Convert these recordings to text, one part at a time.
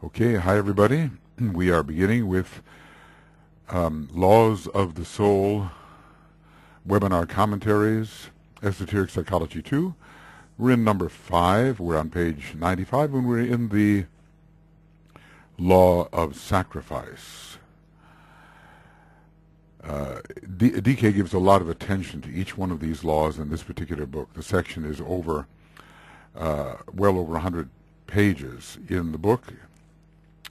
Okay, hi everybody. We are beginning with Laws of the Soul webinar commentaries, Esoteric Psychology 2. We're in number 5. We're on page 95, and we're in the Law of Sacrifice. DK gives a lot of attention to each one of these laws in this particular book. The section is over, well over 100 pages in the book.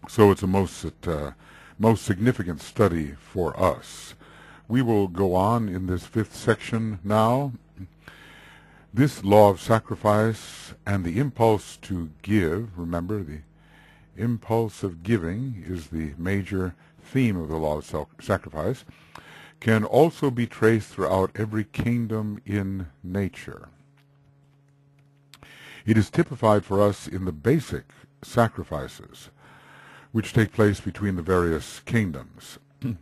So it's a most significant study for us. We will go on in this 5th section now. This law of sacrifice and the impulse to give, remember the impulse of giving is the major theme of the law of sacrifice, can also be traced throughout every kingdom in nature. It is typified for us in the basic sacrifices which take place between the various kingdoms. The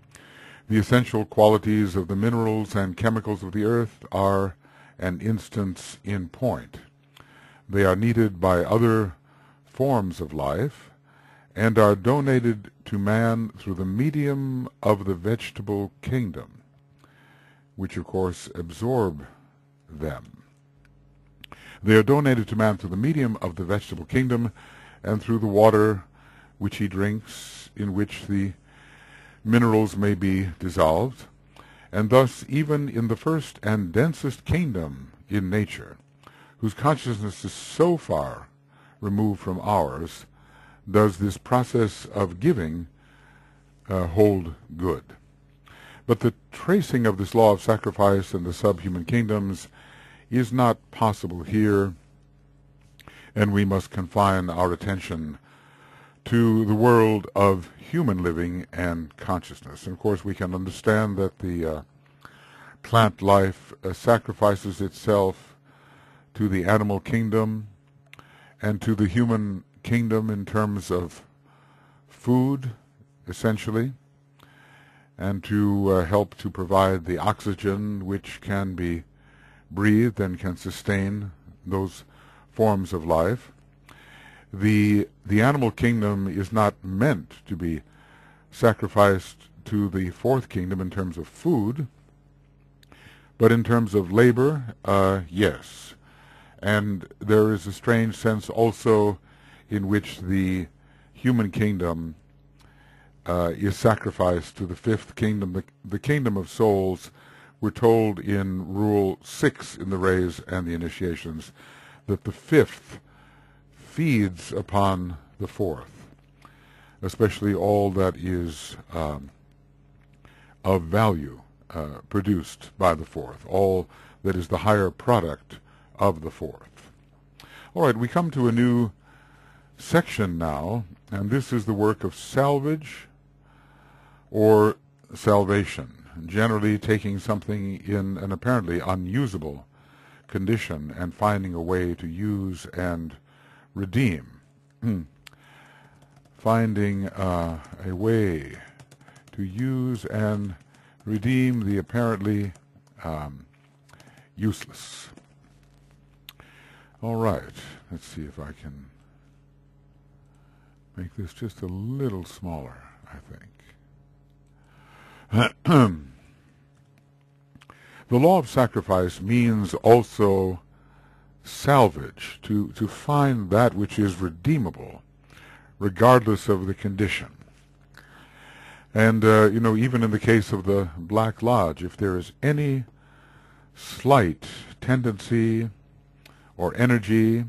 essential qualities of the minerals and chemicals of the earth are an instance in point. They are needed by other forms of life and are donated to man through the medium of the vegetable kingdom, which of course absorb them. They are donated to man through the medium of the vegetable kingdom and through the water which he drinks, in which the minerals may be dissolved, and thus even in the first and densest kingdom in nature, whose consciousness is so far removed from ours, does this process of giving hold good. But the tracing of this law of sacrifice in the subhuman kingdoms is not possible here, and we must confine our attention to the world of human living and consciousness. And of course we can understand that the plant life sacrifices itself to the animal kingdom and to the human kingdom in terms of food, essentially, and to help to provide the oxygen which can be breathed and can sustain those forms of life. The animal kingdom is not meant to be sacrificed to the 4th kingdom in terms of food, but in terms of labor, yes. And there is a strange sense also in which the human kingdom is sacrificed to the 5th kingdom, the kingdom of souls. We're told in Rule 6 in the Rays and the Initiations that the 5th feeds upon the 4th, especially all that is of value produced by the 4th, all that is the higher product of the 4th. All right, we come to a new section now, and this is the work of salvage or salvation, generally taking something in an apparently unusable condition and finding a way to use and redeem. Finding a way to use and redeem the apparently useless. All right, let's see if I can make this just a little smaller, I think. The law of sacrifice means also salvage, to find that which is redeemable, regardless of the condition. And, even in the case of the Black Lodge, if there is any slight tendency or energy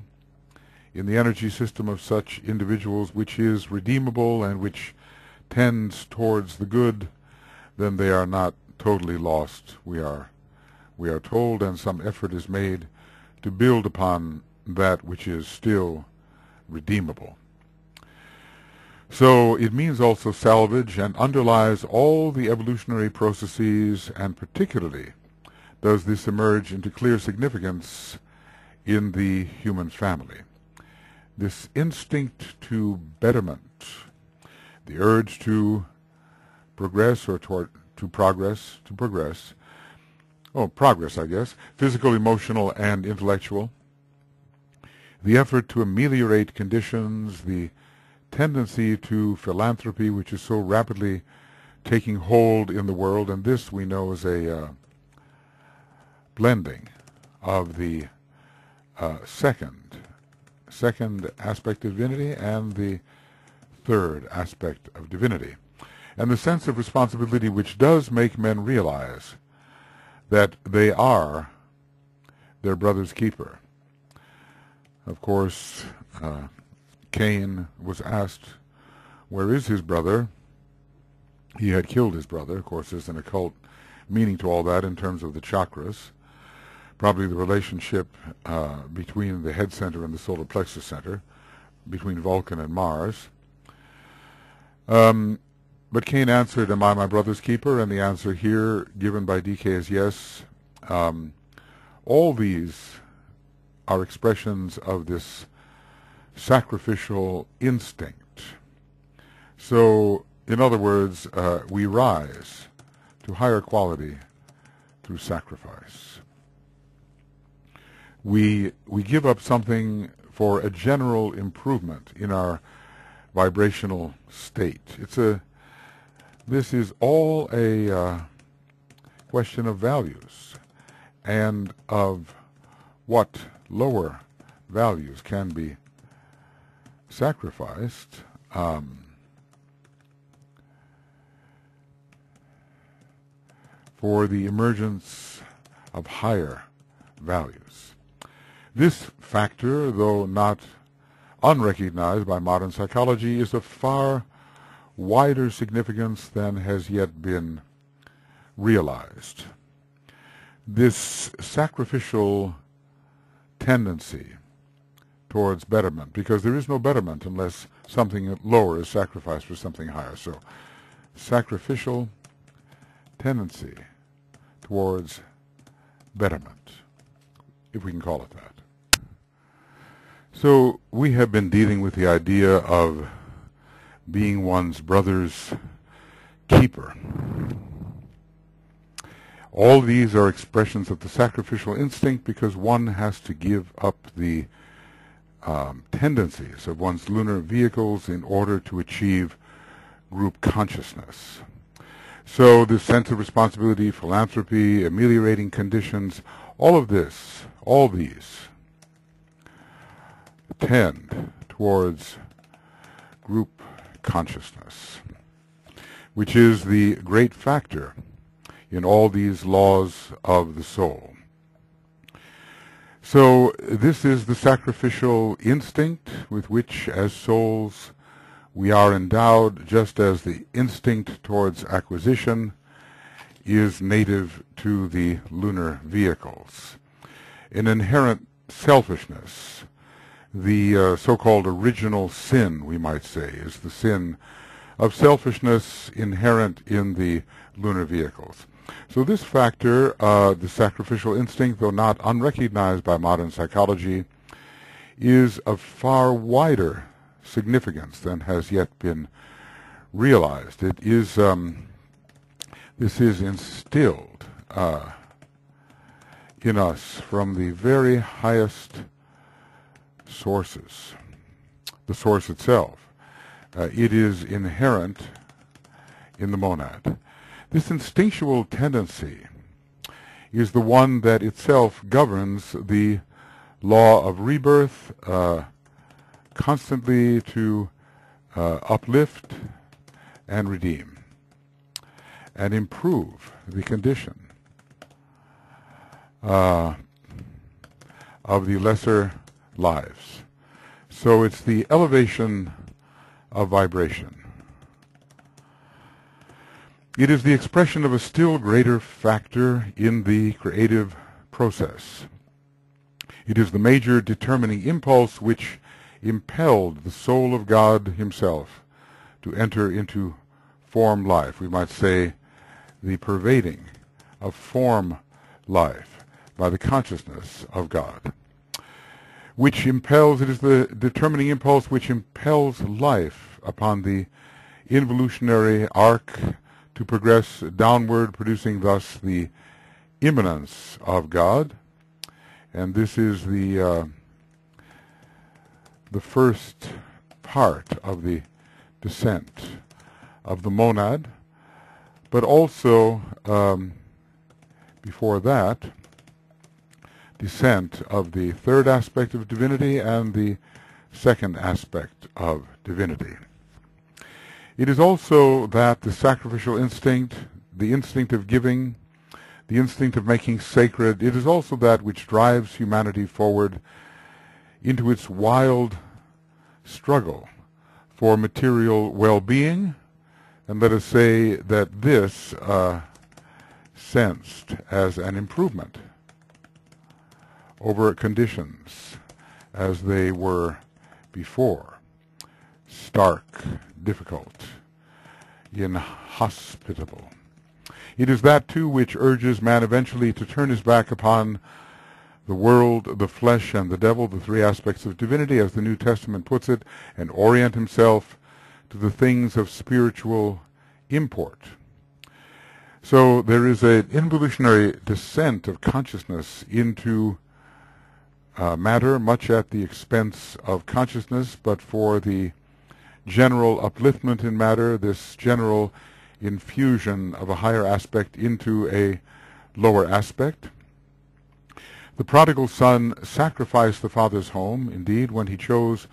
in the energy system of such individuals which is redeemable and which tends towards the good, then they are not totally lost. We are told, and some effort is made to build upon that which is still redeemable. So it means also salvage and underlies all the evolutionary processes, and particularly does this emerge into clear significance in the human family. This instinct to betterment, the urge to progress or to progress, I guess, physical, emotional, and intellectual, the effort to ameliorate conditions, the tendency to philanthropy, which is so rapidly taking hold in the world, and this we know is a blending of the second aspect of divinity and the third aspect of divinity, and the sense of responsibility which does make men realize that they are their brother's keeper. Of course, Cain was asked, where is his brother? He had killed his brother. Of course, there's an occult meaning to all that in terms of the chakras, probably the relationship between the head center and the solar plexus center, between Vulcan and Mars. But Cain answered, am I my brother's keeper? And the answer here given by DK is yes. All these are expressions of this sacrificial instinct. So, in other words, we rise to higher quality through sacrifice. We give up something for a general improvement in our vibrational state. This is all a question of values and of what lower values can be sacrificed for the emergence of higher values. This factor, though not unrecognized by modern psychology, is of far wider significance than has yet been realized. This sacrificial tendency towards betterment, because there is no betterment unless something lower is sacrificed for something higher. So, sacrificial tendency towards betterment, if we can call it that. So, we have been dealing with the idea of being one's brother's keeper. All these are expressions of the sacrificial instinct because one has to give up the tendencies of one's lunar vehicles in order to achieve group consciousness. So this sense of responsibility, philanthropy, ameliorating conditions, all these tend towards group consciousness, which is the great factor in all these laws of the soul. So this is the sacrificial instinct with which, as souls, we are endowed, just as the instinct towards acquisition is native to the lunar vehicles. An inherent selfishness, the so-called original sin, we might say, is the sin of selfishness inherent in the lunar vehicles. So this factor, the sacrificial instinct, though not unrecognized by modern psychology, is of far wider significance than has yet been realized. It is, this is instilled in us from the very highest sources, the source itself. It is inherent in the monad. This instinctual tendency is the one that itself governs the law of rebirth, constantly to uplift and redeem and improve the condition of the lesser lives. So it's the elevation of vibration. It is the expression of a still greater factor in the creative process. It is the major determining impulse which impelled the soul of God himself to enter into form life. We might say the pervading of form life by the consciousness of God, which impels, it is the determining impulse which impels life upon the involutionary arc to progress downward, producing thus the immanence of God. And this is the first part of the descent of the monad, but also, before that, descent of the third aspect of divinity and the second aspect of divinity. It is also that the sacrificial instinct, the instinct of giving, the instinct of making sacred, it is also that which drives humanity forward into its wild struggle for material well-being, and let us say that this sensed as an improvement over conditions as they were before, stark, difficult, inhospitable. It is that, too, which urges man eventually to turn his back upon the world, the flesh, and the devil, the three aspects of divinity, as the New Testament puts it, and orient himself to the things of spiritual import. So there is an involutionary descent of consciousness into matter, much at the expense of consciousness, but for the general upliftment in matter, this general infusion of a higher aspect into a lower aspect. The prodigal son sacrificed the father's home, indeed, when he chose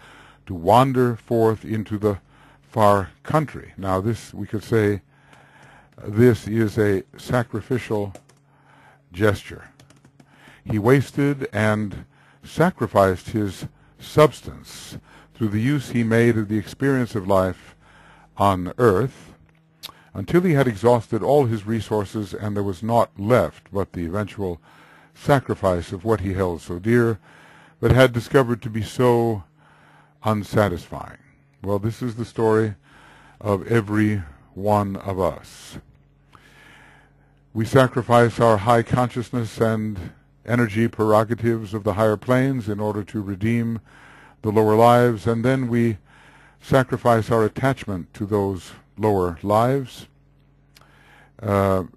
to wander forth into the far country. Now this, we could say, this is a sacrificial gesture. He wasted and sacrificed his substance through the use he made of the experience of life on earth until he had exhausted all his resources and there was naught left but the eventual sacrifice of what he held so dear, but had discovered to be so unsatisfying. Well, this is the story of every one of us. We sacrifice our high consciousness and energy prerogatives of the higher planes in order to redeem the lower lives, and then we sacrifice our attachment to those lower lives,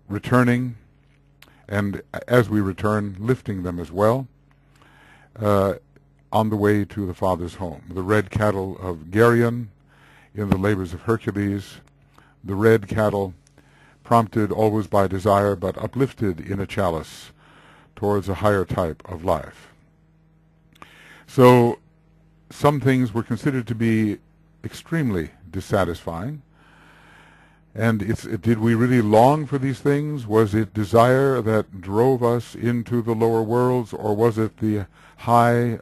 returning, and as we return, lifting them as well, on the way to the Father's home. The red cattle of Geryon in the labors of Hercules, the red cattle prompted always by desire, but uplifted in a chalice towards a higher type of life. So some things were considered to be extremely dissatisfying. And did we really long for these things? Was it desire that drove us into the lower worlds, or was it the high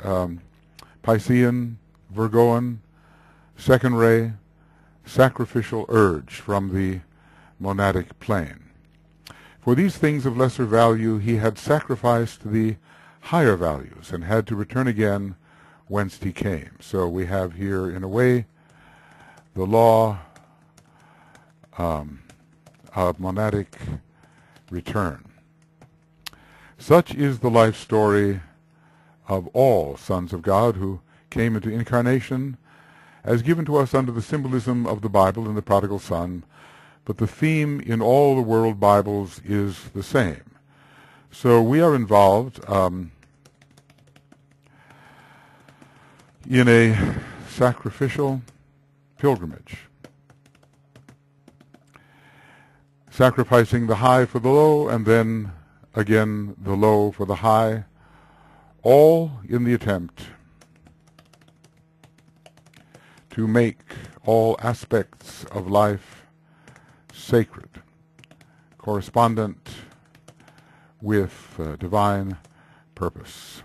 Piscean, Virgoan, second ray, sacrificial urge from the monadic plane? For these things of lesser value he had sacrificed the higher values and had to return again whence he came. So we have here, in a way, the law of monadic return. Such is the life story of all sons of God who came into incarnation, as given to us under the symbolism of the Bible and the prodigal son, but the theme in all the world Bibles is the same. So we are involved in a sacrificial pilgrimage, sacrificing the high for the low, and then again the low for the high, all in the attempt to make all aspects of life sacred, correspondent with divine purpose.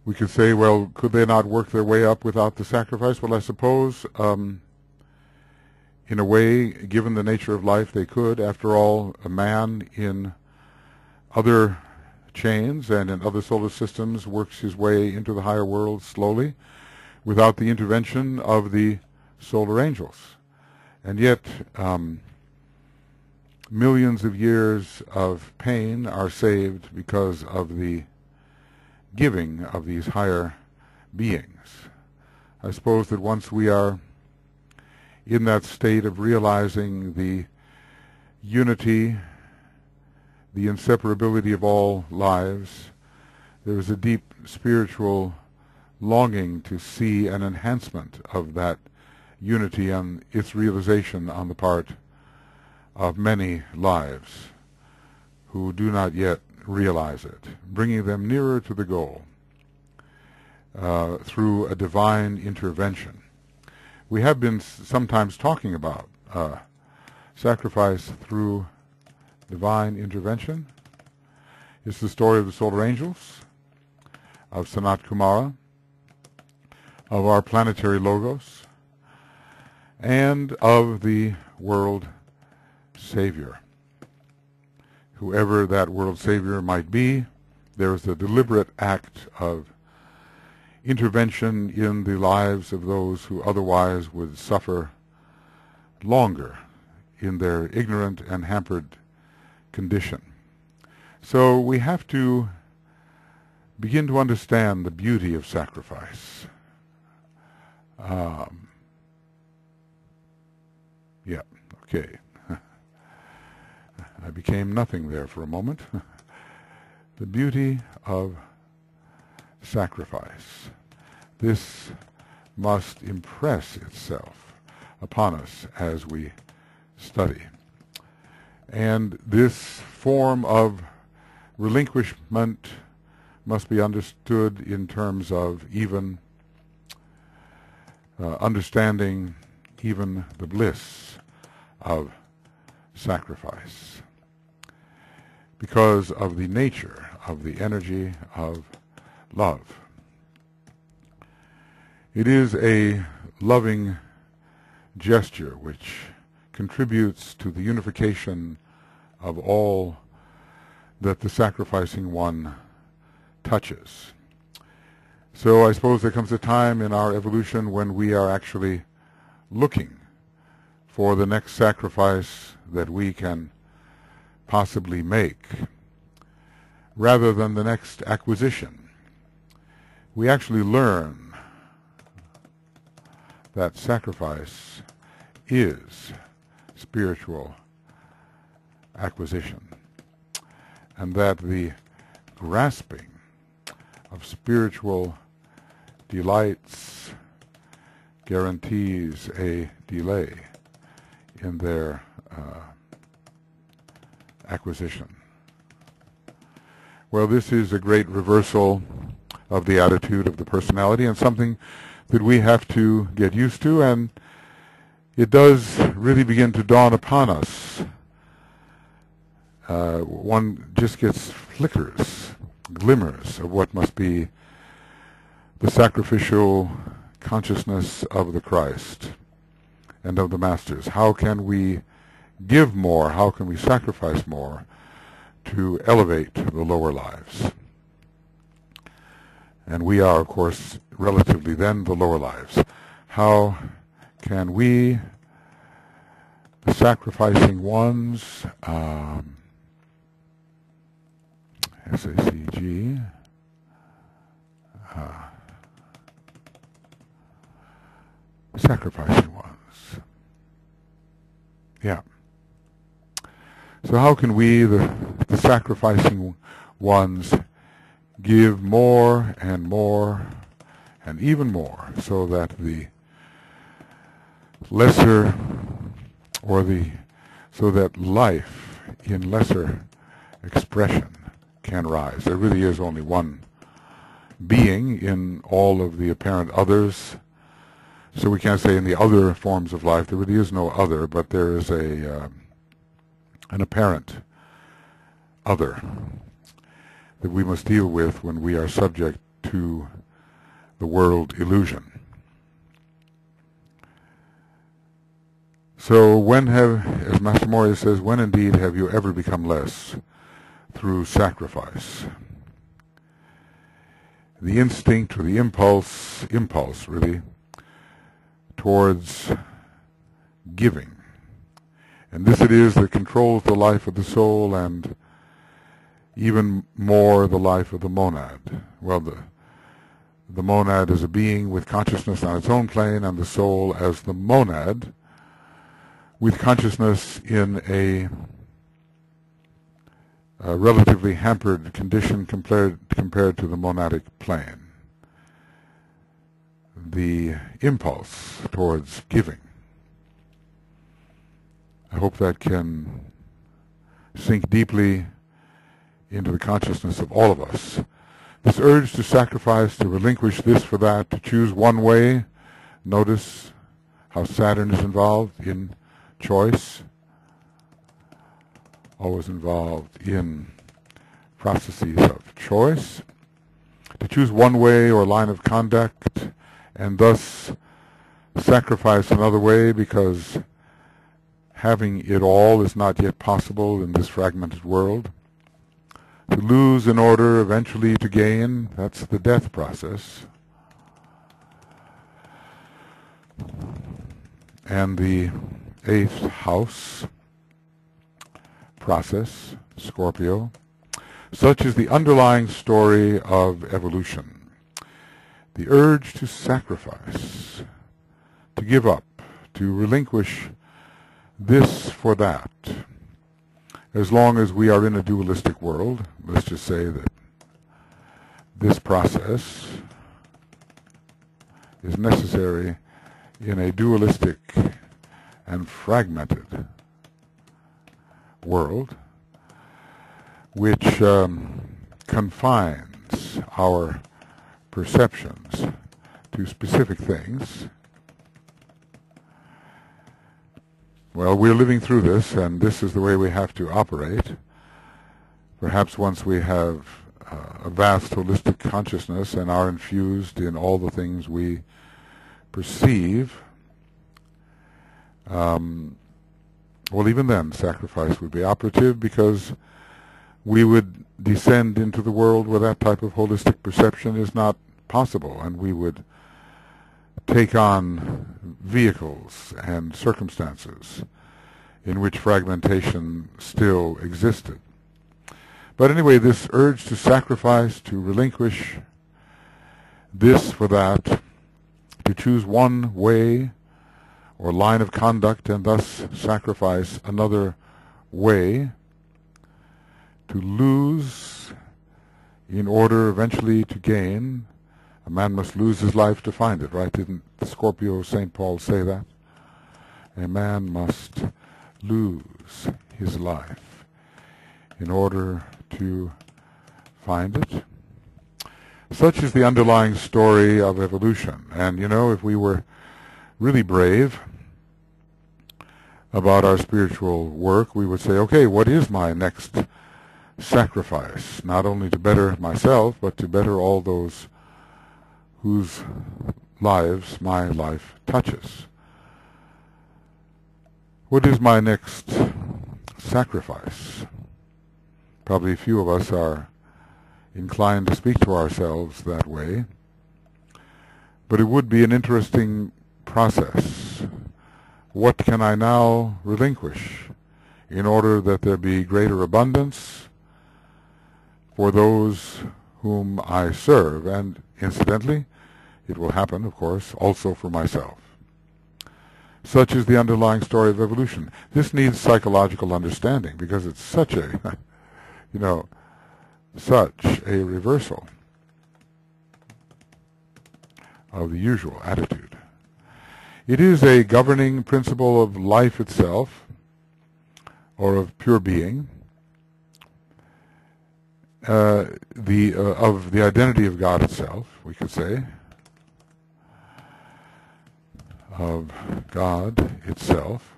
We could say, well, could they not work their way up without the sacrifice? Well, I suppose, in a way, given the nature of life, they could. After all, a man in other chains and in other solar systems works his way into the higher worlds slowly, without the intervention of the solar angels. And yet, millions of years of pain are saved because of the giving of these higher beings. I suppose that once we are in that state of realizing the unity, the inseparability of all lives, there is a deep spiritual longing to see an enhancement of that unity and its realization on the part of many lives who do not yet realize it, bringing them nearer to the goal through a divine intervention. We have been sometimes talking about sacrifice through divine intervention. It's the story of the solar angels, of Sanat Kumara, of our planetary logos, and of the world Savior. Whoever that world Savior might be, there is a deliberate act of intervention in the lives of those who otherwise would suffer longer in their ignorant and hampered condition. So we have to begin to understand the beauty of sacrifice. Yeah, okay. I became nothing there for a moment. The beauty of sacrifice. This must impress itself upon us as we study. And this form of relinquishment must be understood in terms of even understanding even the bliss of sacrifice, because of the nature of the energy of love. It is a loving gesture which contributes to the unification of all that the sacrificing one touches. So I suppose there comes a time in our evolution when we are actually looking for the next sacrifice that we can possibly make, rather than the next acquisition. We actually learn that sacrifice is spiritual acquisition, and that the grasping of spiritual delights guarantees a delay in their acquisition. Well, this is a great reversal of the attitude of the personality, and something that we have to get used to, and it does really begin to dawn upon us. One just gets flickers, glimmers of what must be the sacrificial consciousness of the Christ and of the Masters. How can we give more? How can we sacrifice more to elevate the lower lives? And we are, of course, relatively then the lower lives. How can we, the sacrificing ones, SACG, sacrificing ones. Yeah. So how can we, the sacrificing ones, give more and more and even more, so that the lesser, or so that life in lesser expression can rise? There really is only one being in all of the apparent others. So we can't say in the other forms of life there really is no other, but there is an apparent other that we must deal with when we are subject to the world illusion. So when as Master Moria says, when indeed have you ever become less? Through sacrifice. The instinct, or the impulse really, towards giving. And this it is that controls the life of the soul, and even more the life of the monad. Well, the monad is a being with consciousness on its own plane, and the soul as the monad with consciousness in a relatively hampered condition compared to the monadic plane. the impulse towards giving. I hope that can sink deeply into the consciousness of all of us. This urge to sacrifice, to relinquish this for that, to choose one way. Notice how Saturn is involved in choice, always involved in processes of choice. To choose one way or line of conduct and thus sacrifice another way because having it all is not yet possible in this fragmented world. To lose in order eventually to gain, that's the death process. And the 8th house process, Scorpio. Such is the underlying story of evolution. The urge to sacrifice, to give up, to relinquish this for that. As long as we are in a dualistic world, let's just say that this process is necessary in a dualistic and fragmented world, which confines our perceptions to specific things. Well, we're living through this, and this is the way we have to operate. Perhaps once we have a vast holistic consciousness and are infused in all the things we perceive, well, even then, sacrifice would be operative, because we would descend into the world where that type of holistic perception is not possible, and we would take on vehicles and circumstances in which fragmentation still existed. But anyway, this urge to sacrifice, to relinquish this for that, to choose one way or line of conduct and thus sacrifice another way, to lose in order eventually to gain. A man must lose his life to find it, right? Didn't the Scorpio St. Paul say that? A man must lose his life in order to find it. Such is the underlying story of evolution. And, you know, if we were really brave about our spiritual work, we would say, okay, what is my next sacrifice? Not only to better myself, but to better all those whose lives my life touches. What is my next sacrifice? Probably few of us are inclined to speak to ourselves that way, but it would be an interesting process. What can I now relinquish in order that there be greater abundance for those whom I serve, and incidentally, it will happen, of course, also for myself. Such is the underlying story of evolution. This needs psychological understanding, because it's such a, such a reversal of the usual attitude. It is a governing principle of life itself, or of pure being, of the identity of God itself, we could say, of God itself,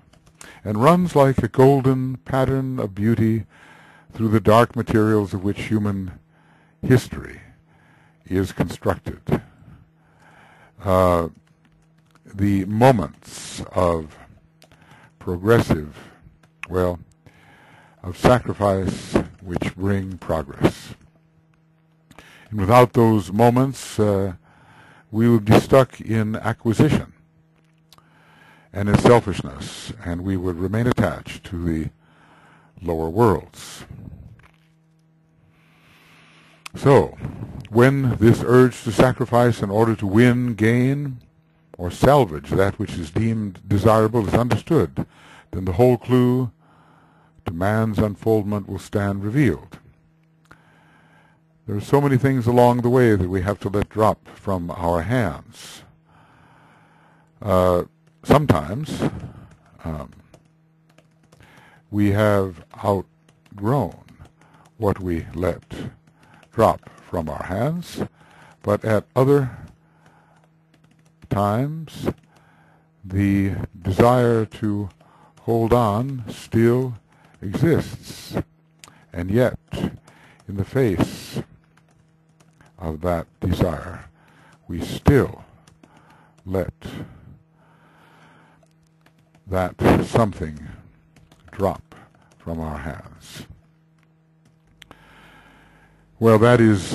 and runs like a golden pattern of beauty through the dark materials of which human history is constructed. The moments of progressive, of sacrifice which bring progress. And without those moments, we would be stuck in acquisition and in selfishness, and we would remain attached to the lower worlds. So, when this urge to sacrifice in order to win, gain, or salvage that which is deemed desirable is understood, then the whole clue to man's unfoldment will stand revealed. There are so many things along the way that we have to let drop from our hands. Sometimes we have outgrown what we let drop from our hands, but at other times the desire to hold on still exists, and yet in the face of that desire we still let that something drop from our hands. Well, that is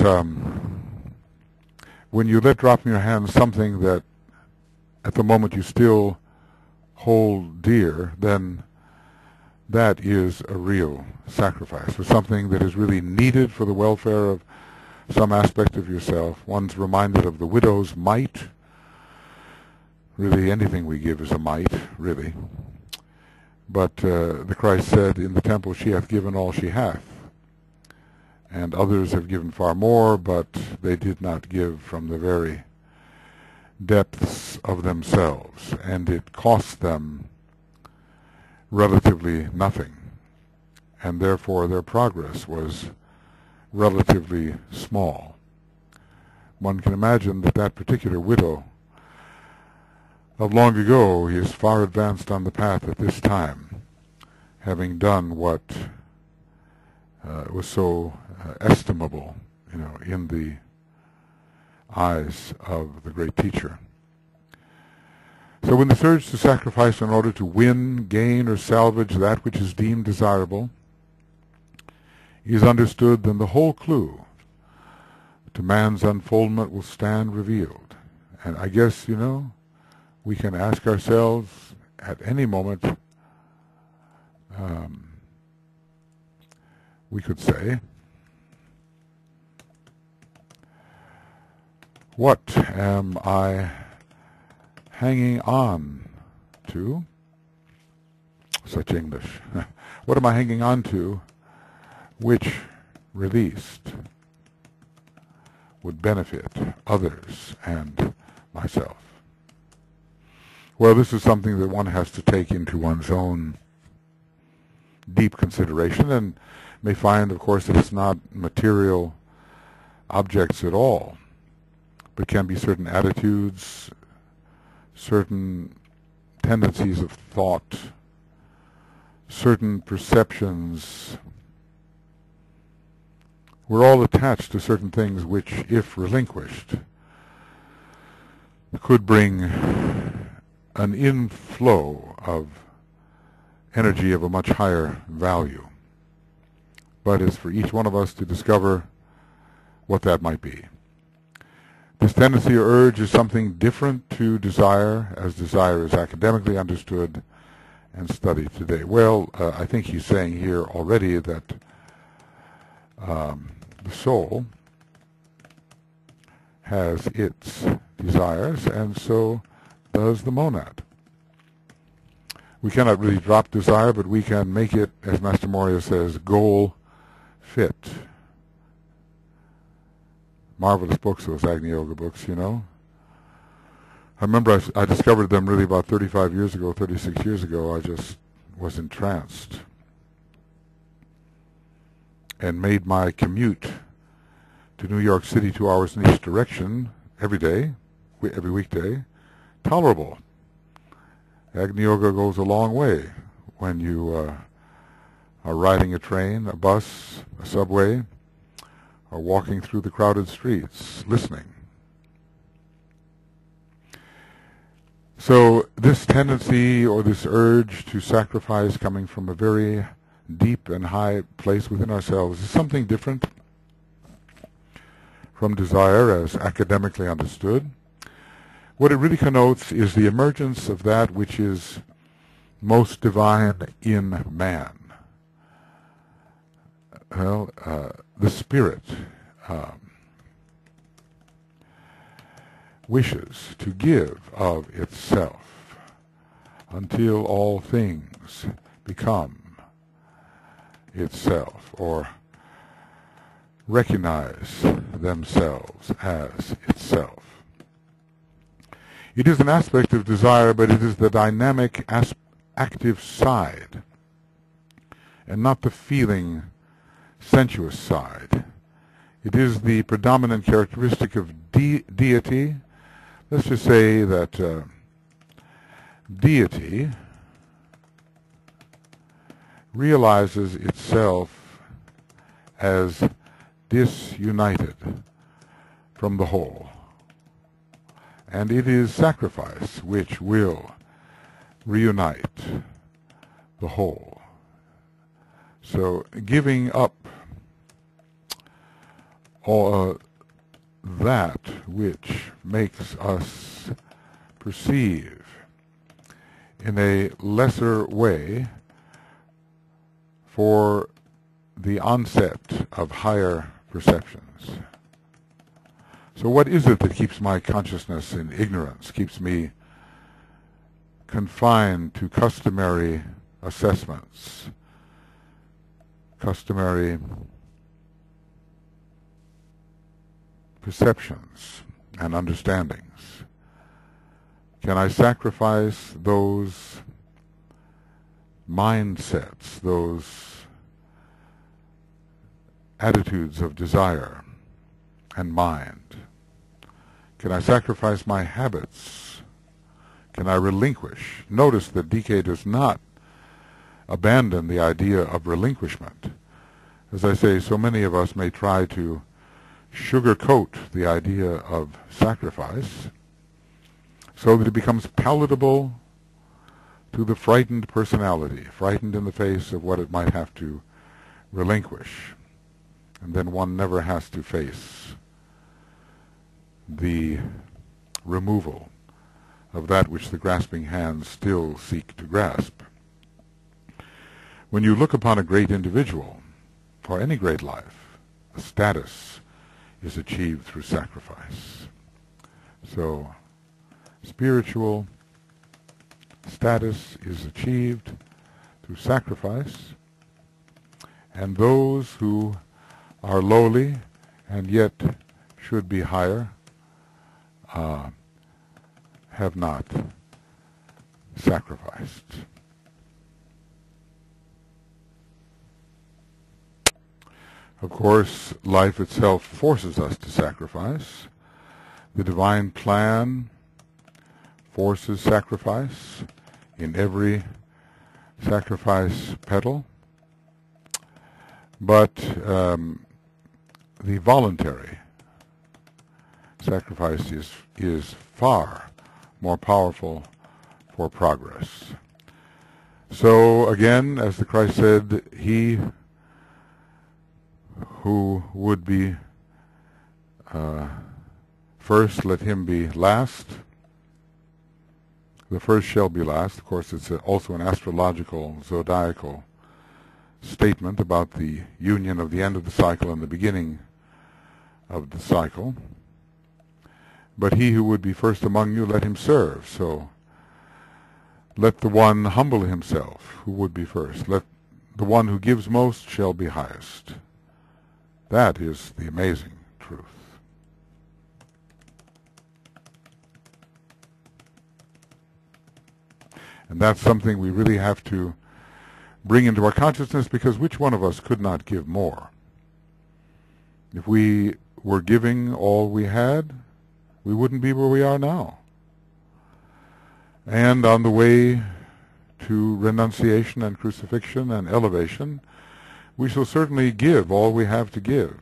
when you let drop in your hands something that at the moment you still hold dear, then that is a real sacrifice for something that is really needed for the welfare of some aspect of yourself. One's reminded of the widow's mite. Really, anything we give is a mite, really. But the Christ said, in the temple she hath given all she hath. And others have given far more, but they did not give from the very depths of themselves, and it cost them relatively nothing, and therefore their progress was relatively small. One can imagine that that particular widow of long ago is far advanced on the path at this time, having done what was so estimable, in the eyes of the great teacher. So when the surge to sacrifice in order to win, gain, or salvage that which is deemed desirable is understood, then the whole clue to man's unfoldment will stand revealed. And I guess, we can ask ourselves at any moment, we could say, what am I hanging on to? Such English. What am I hanging on to which, released, would benefit others and myself? Well, this is something that one has to take into one's own deep consideration, and may find, of course, that it's not material objects at all, but can be certain attitudes, certain tendencies of thought, certain perceptions. We're all attached to certain things which, if relinquished, could bring an inflow of energy of a much higher value. But it's for each one of us to discover what that might be. This tendency or urge is something different to desire, as desire is academically understood and studied today. Well, I think he's saying here already that the soul has its desires, and so does the monad. We cannot really drop desire, but we can make it, as Master Moria says, goal fit. Marvelous books, those Agni Yoga books, I remember I discovered them really about 35 years ago, 36 years ago. I just was entranced and made my commute to New York City 2 hours in each direction every day, every weekday, tolerable. Agni Yoga goes a long way when you are riding a train, a bus, a subway, or walking through the crowded streets, listening. So this tendency or this urge to sacrifice coming from a very deep and high place within ourselves is something different from desire as academically understood. What it really connotes is the emergence of that which is most divine in man. Well, the spirit wishes to give of itself until all things become itself, or recognize themselves as itself. It is an aspect of desire, but it is the dynamic, active side, and not the feeling, sensuous side. It is the predominant characteristic of deity. Let's just say that deity realizes itself as disunited from the whole. And it is sacrifice which will reunite the whole. So giving up all that which makes us perceive in a lesser way for the onset of higher perceptions. So what is it that keeps my consciousness in ignorance, keeps me confined to customary assessments, customary perceptions and understandings? Can I sacrifice those mindsets, those attitudes of desire and mind? Can I sacrifice my habits? Can I relinquish? Notice that DK does not abandon the idea of relinquishment. As I say, so many of us may try to sugarcoat the idea of sacrifice so that it becomes palatable to the frightened personality, frightened in the face of what it might have to relinquish. And then one never has to face the removal of that which the grasping hands still seek to grasp. When you look upon a great individual, or any great life, a status is achieved through sacrifice. So, spiritual status is achieved through sacrifice, and those who are lowly and yet should be higher have not sacrificed. Of course, life itself forces us to sacrifice. The divine plan forces sacrifice in every sacrifice petal. But the voluntary sacrifice is far more powerful for progress. So again, as the Christ said, he who would be first, let him be last. The first shall be last. Of course, it's also an astrological, zodiacal statement about the union of the end of the cycle and the beginning of the cycle. But he who would be first among you, let him serve. So let the one humble himself who would be first. Let the one who gives most shall be highest. That is the amazing truth. And that's something we really have to bring into our consciousness, because which one of us could not give more? If we were giving all we had, we wouldn't be where we are now. And on the way to renunciation and crucifixion and elevation, we shall certainly give all we have to give.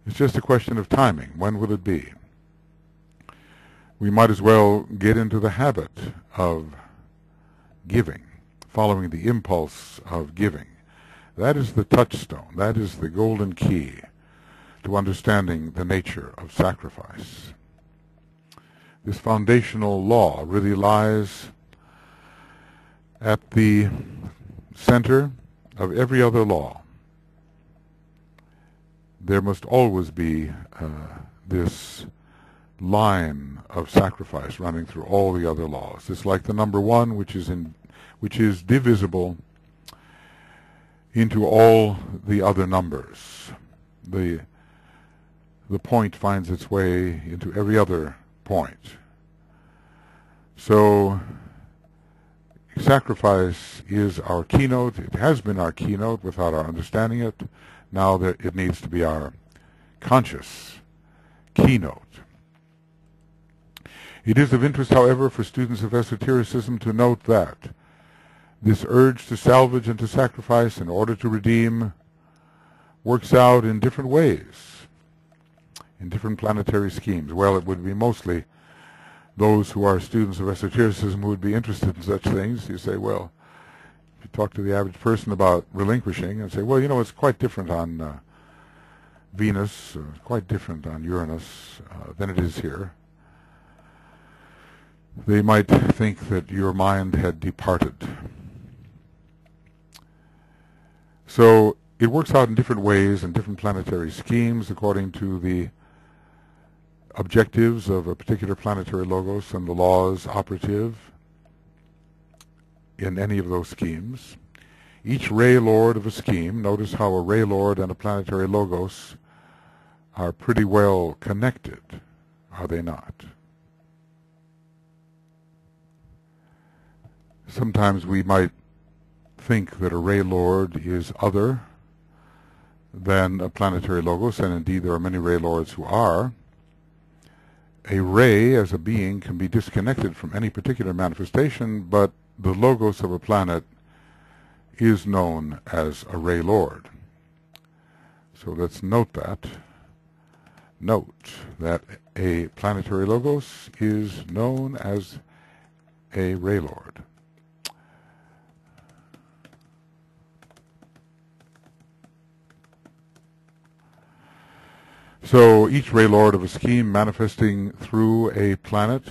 It's just a question of timing. When will it be? We might as well get into the habit of giving, following the impulse of giving. That is the touchstone. That is the golden key to understanding the nature of sacrifice. This foundational law really lies at the center of every other law. There must always be this line of sacrifice running through all the other laws. It's like the number one, which is divisible into all the other numbers. The point finds its way into every other point. So sacrifice is our keynote. It has been our keynote without our understanding it. Now that it needs to be our conscious keynote. It is of interest, however, for students of esotericism to note that this urge to salvage and to sacrifice in order to redeem works out in different ways, in different planetary schemes. Well, it would be mostly those who are students of esotericism who would be interested in such things. You say, well, if you talk to the average person about relinquishing and say, well, you know, it's quite different on Venus, quite different on Uranus than it is here. They might think that your mind had departed. So it works out in different ways in different planetary schemes according to the objectives of a particular planetary logos and the laws operative in any of those schemes. Each ray lord of a scheme, notice how a ray lord and a planetary logos are pretty well connected, are they not? Sometimes we might think that a ray lord is other than a planetary logos, and indeed there are many ray lords who are. A ray as a being can be disconnected from any particular manifestation, but the logos of a planet is known as a ray lord. So let's note that. Note that a planetary logos is known as a ray lord. So each ray lord of a scheme manifesting through a planet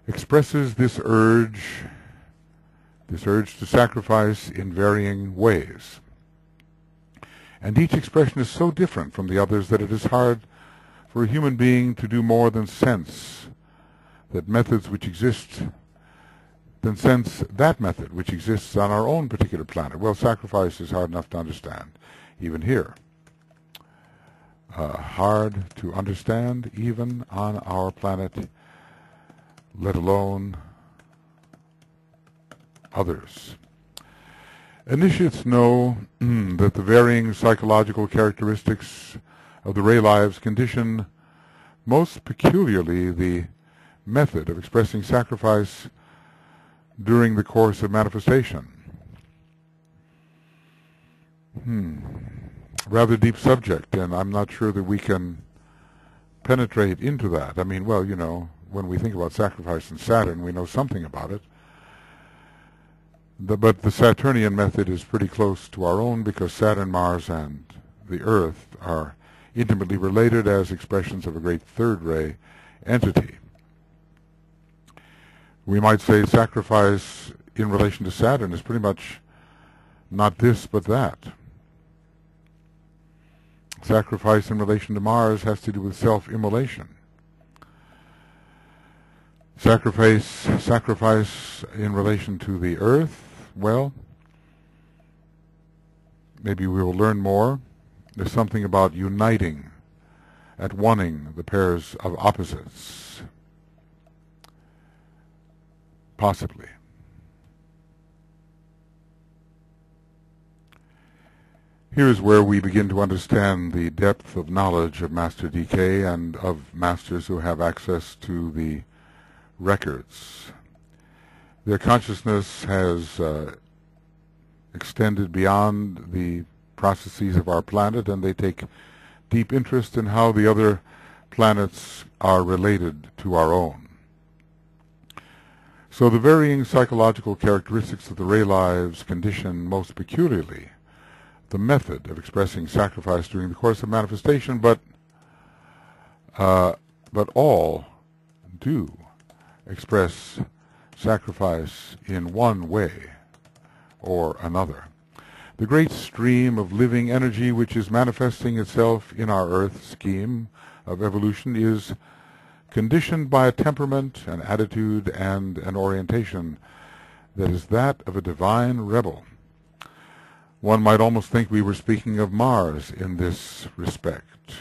expresses this urge to sacrifice in varying ways. And each expression is so different from the others that it is hard for a human being to do more than sense that methods which exist, than sense that method which exists on our own particular planet. Well, sacrifice is hard enough to understand, even here. Hard to understand even on our planet, let alone others. Initiates know that the varying psychological characteristics of the ray lives condition most peculiarly the method of expressing sacrifice during the course of manifestation. Rather deep subject, and I'm not sure that we can penetrate into that. I mean, well, you know, when we think about sacrifice in Saturn, we know something about it. But the Saturnian method is pretty close to our own because Saturn, Mars, and the Earth are intimately related as expressions of a great third-ray entity. We might say sacrifice in relation to Saturn is pretty much not this but that. Sacrifice in relation to Mars has to do with self-immolation. Sacrifice in relation to the Earth, well, maybe we will learn more. There's something about uniting, at oneing the pairs of opposites. Possibly. Here is where we begin to understand the depth of knowledge of Master DK and of masters who have access to the records. Their consciousness has extended beyond the processes of our planet, and they take deep interest in how the other planets are related to our own. So the varying psychological characteristics of the ray lives condition most peculiarly the method of expressing sacrifice during the course of manifestation, but all do express sacrifice in one way or another. The great stream of living energy which is manifesting itself in our Earth scheme of evolution is conditioned by a temperament, an attitude, and an orientation that is that of a divine rebel. One might almost think we were speaking of Mars in this respect.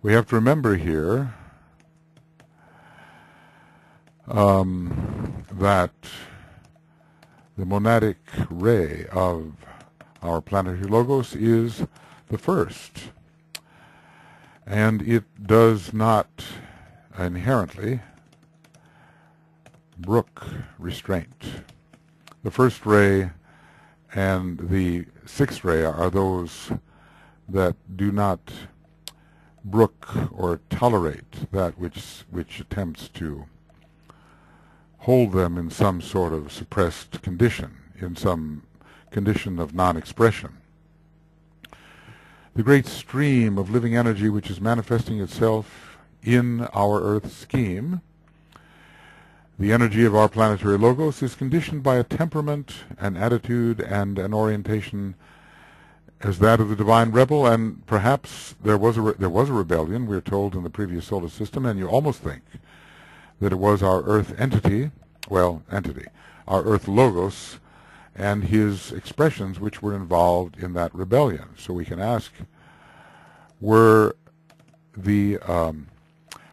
We have to remember here that the monadic ray of our planetary logos is the first, and it does not inherently brook restraint. The first ray and the sixth ray are those that do not brook or tolerate that which attempts to hold them in some sort of suppressed condition, in some condition of non-expression. The great stream of living energy which is manifesting itself in our Earth scheme, the energy of our planetary logos, is conditioned by a temperament, an attitude, and an orientation as that of the divine rebel, and perhaps there was a rebellion, we're told, in the previous solar system, and you almost think that it was our Earth entity, our Earth logos, and his expressions which were involved in that rebellion. So we can ask, were the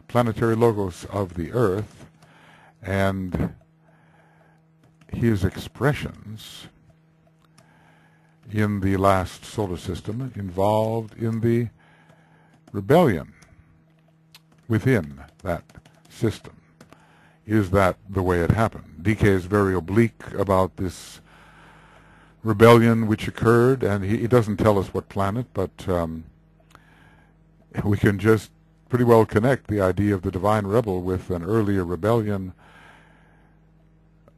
planetary logos of the Earth and his expressions in the last solar system involved in the rebellion within that system? Is that the way it happened? DK is very oblique about this rebellion which occurred, and he doesn't tell us what planet, but we can just pretty well connect the idea of the divine rebel with an earlier rebellion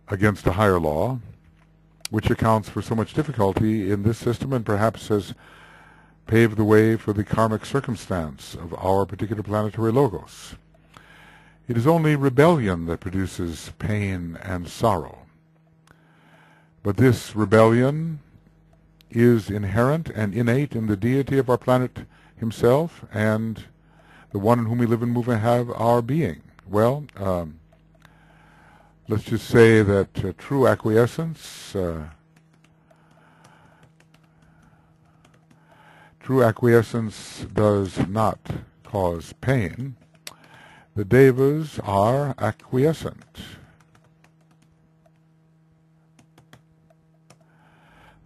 against a higher law, which accounts for so much difficulty in this system and perhaps has paved the way for the karmic circumstance of our particular planetary logos. It is only rebellion that produces pain and sorrow. But this rebellion is inherent and innate in the deity of our planet himself and the one in whom we live and move and have our being. Well, let's just say that true acquiescence does not cause pain. The devas are acquiescent.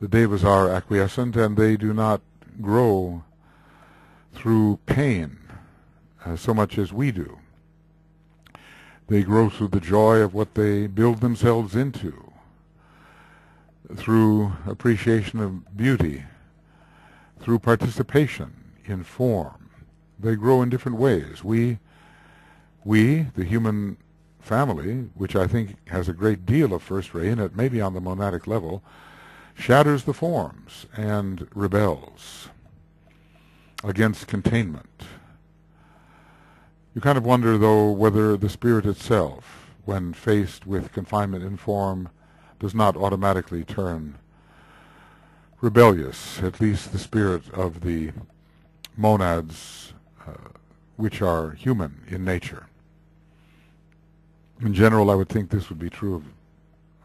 The devas are acquiescent, and they do not grow through pain so much as we do. They grow through the joy of what they build themselves into, through appreciation of beauty, through participation in form. They grow in different ways. We, the human family, which I think has a great deal of first ray in it, maybe on the monadic level, shatters the forms and rebels against containment. You kind of wonder, though, whether the spirit itself, when faced with confinement in form, does not automatically turn rebellious, at least the spirit of the monads, which are human in nature. In general, I would think this would be true of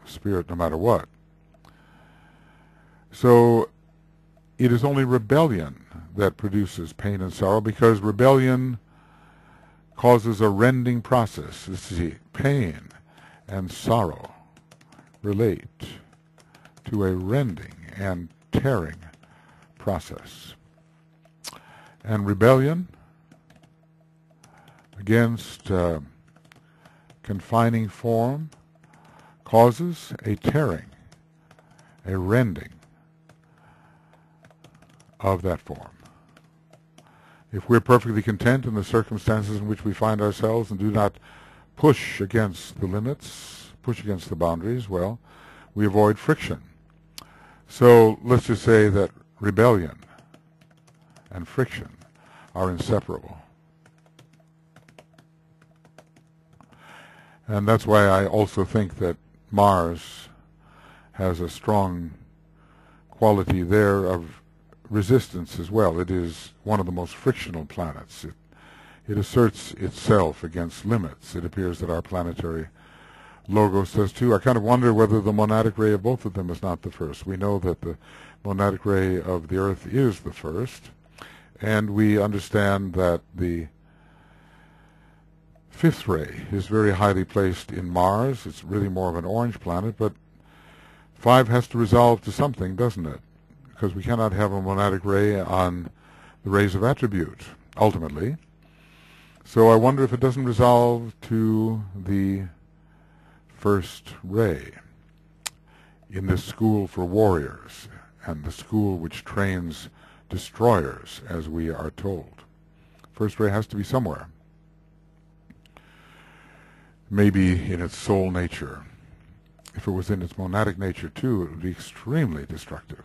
spirit no matter what. So it is only rebellion that produces pain and sorrow, because rebellion causes a rending process. You see, pain and sorrow relate to a rending and tearing process. And rebellion against confining form causes a tearing, a rending of that form. If we're perfectly content in the circumstances in which we find ourselves and do not push against the limits, push against the boundaries, well, we avoid friction. So let's just say that rebellion and friction are inseparable. And that's why I also think that Mars has a strong quality there of resistance as well. It is one of the most frictional planets. It asserts itself against limits. It appears that our planetary logos does too. I kind of wonder whether the monadic ray of both of them is not the first. We know that the monadic ray of the Earth is the first, and we understand that the Fifth ray is very highly placed in Mars. It's really more of an orange planet, but 5 has to resolve to something, doesn't it? Because we cannot have a monadic ray on the rays of attribute, ultimately. So I wonder if it doesn't resolve to the first ray in this school for warriors, and the school which trains destroyers, as we are told. First ray has to be somewhere. Maybe in its soul nature. If it was in its monadic nature too, it would be extremely destructive.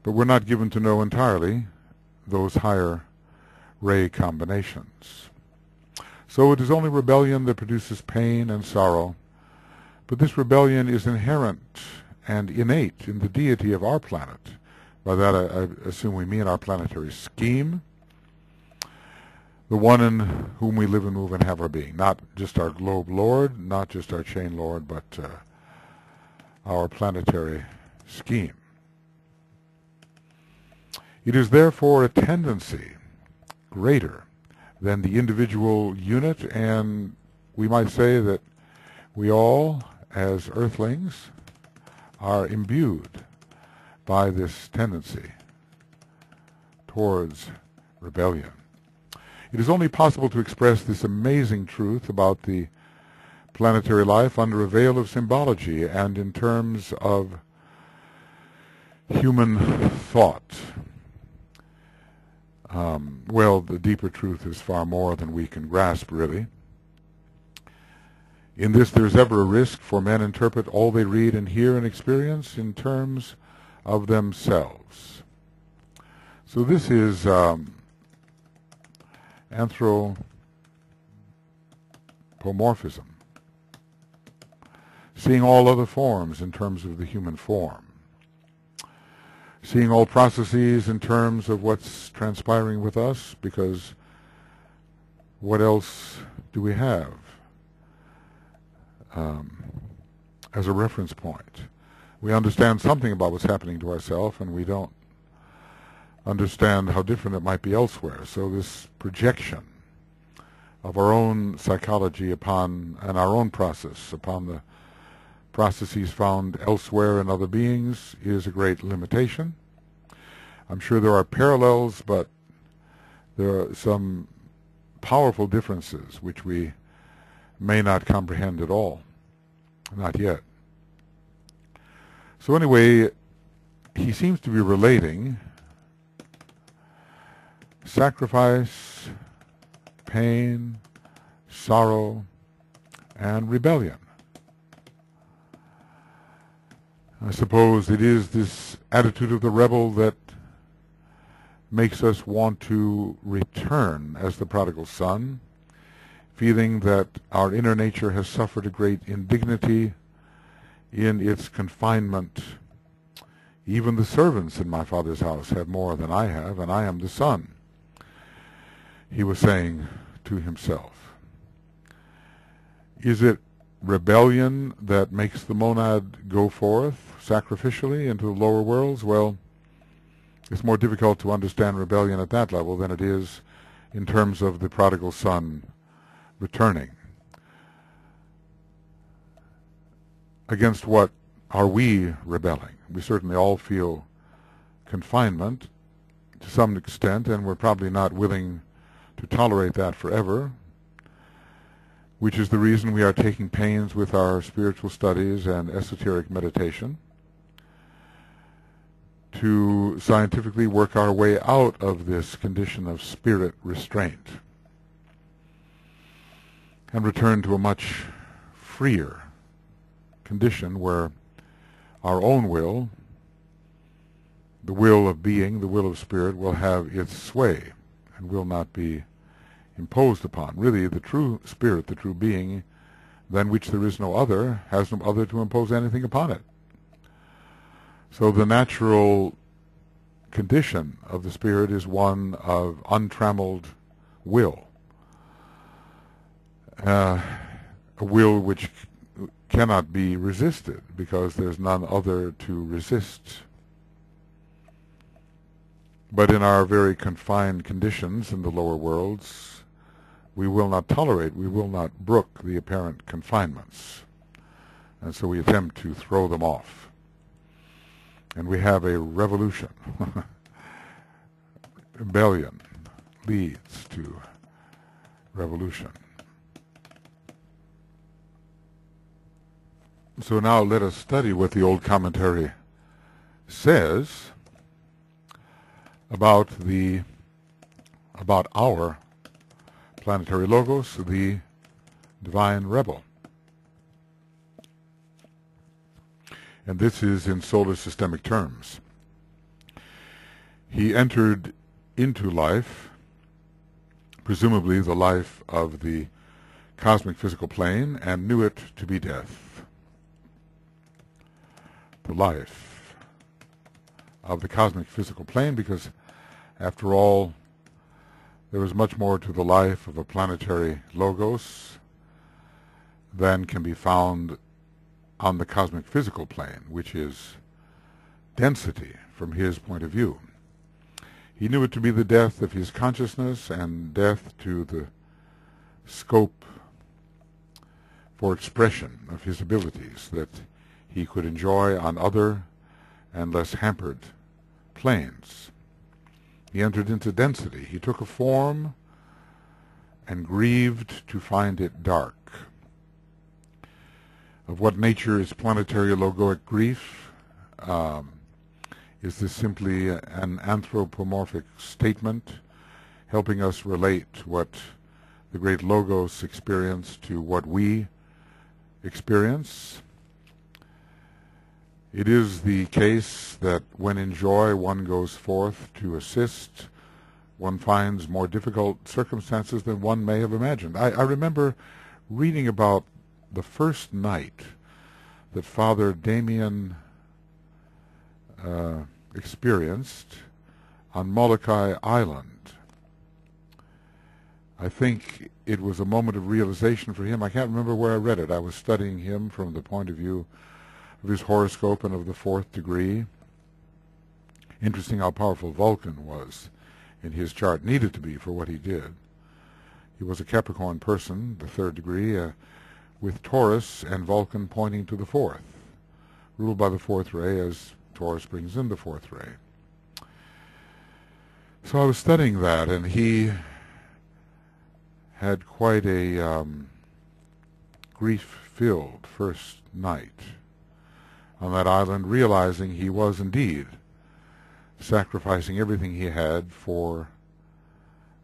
But we're not given to know entirely those higher ray combinations. So it is only rebellion that produces pain and sorrow, but this rebellion is inherent and innate in the deity of our planet. By that I assume we mean our planetary scheme, the one in whom we live and move and have our being. Not just our globe lord, not just our chain lord, but our planetary scheme. It is therefore a tendency greater than the individual unit, and we might say that we all, as earthlings, are imbued by this tendency towards rebellion. It is only possible to express this amazing truth about the planetary life under a veil of symbology and in terms of human thought. Well, the deeper truth is far more than we can grasp, really. In this, there is ever a risk, for men interpret all they read and hear and experience in terms of themselves. So this is anthropomorphism, seeing all other forms in terms of the human form, seeing all processes in terms of what's transpiring with us, because what else do we have as a reference point? We understand something about what's happening to ourselves, and we don't understand how different it might be elsewhere. So this projection of our own psychology upon, and our own process upon the processes found elsewhere in other beings is a great limitation. I'm sure there are parallels, but there are some powerful differences which we may not comprehend at all. Not yet. So anyway, he seems to be relating sacrifice, pain, sorrow, and rebellion. I suppose it is this attitude of the rebel that makes us want to return as the prodigal son, feeling that our inner nature has suffered a great indignity in its confinement. Even the servants in my father's house have more than I have, and I am the son, he was saying to himself. Is it rebellion that makes the monad go forth sacrificially into the lower worlds? Well, it's more difficult to understand rebellion at that level than it is in terms of the prodigal son returning. Against what are we rebelling? We certainly all feel confinement to some extent, and we're probably not willing to tolerate that forever, which is the reason we are taking pains with our spiritual studies and esoteric meditation to scientifically work our way out of this condition of spirit restraint and return to a much freer condition where our own will, the will of being, the will of spirit, will have its sway and will not be imposed upon. Really, the true spirit, the true being, than which there is no other, has no other to impose anything upon it. So the natural condition of the spirit is one of untrammeled will, a will which cannot be resisted because there's none other to resist. But in our very confined conditions in the lower worlds, we will not tolerate, we will not brook the apparent confinements. And so we attempt to throw them off. And we have a revolution. Rebellion leads to revolution. So now let us study what the old commentary says about our planetary logos, the divine rebel. And this is in solar systemic terms. He entered into life, presumably the life of the cosmic physical plane, and knew it to be death. The life of the cosmic physical plane, because after all, there is much more to the life of a planetary logos than can be found on the cosmic physical plane, which is density from his point of view. He knew it to be the death of his consciousness and death to the scope for expression of his abilities that he could enjoy on other and less hampered planes. He entered into density. He took a form and grieved to find it dark. Of what nature is planetary logoic grief? Is this simply an anthropomorphic statement helping us relate what the great logos experienced to what we experience? It is the case that when in joy one goes forth to assist, one finds more difficult circumstances than one may have imagined. I remember reading about the first night that Father Damien experienced on Molokai Island. I think it was a moment of realization for him. I can't remember where I read it. I was studying him from the point of view of his horoscope and of the 4th degree. Interesting how powerful Vulcan was in his chart, needed to be for what he did. He was a Capricorn person, the 3rd degree, with Taurus and Vulcan pointing to the 4th, ruled by the 4th ray as Taurus brings in the 4th ray. So I was studying that, and he had quite a grief-filled first night on that island, realizing he was indeed sacrificing everything he had for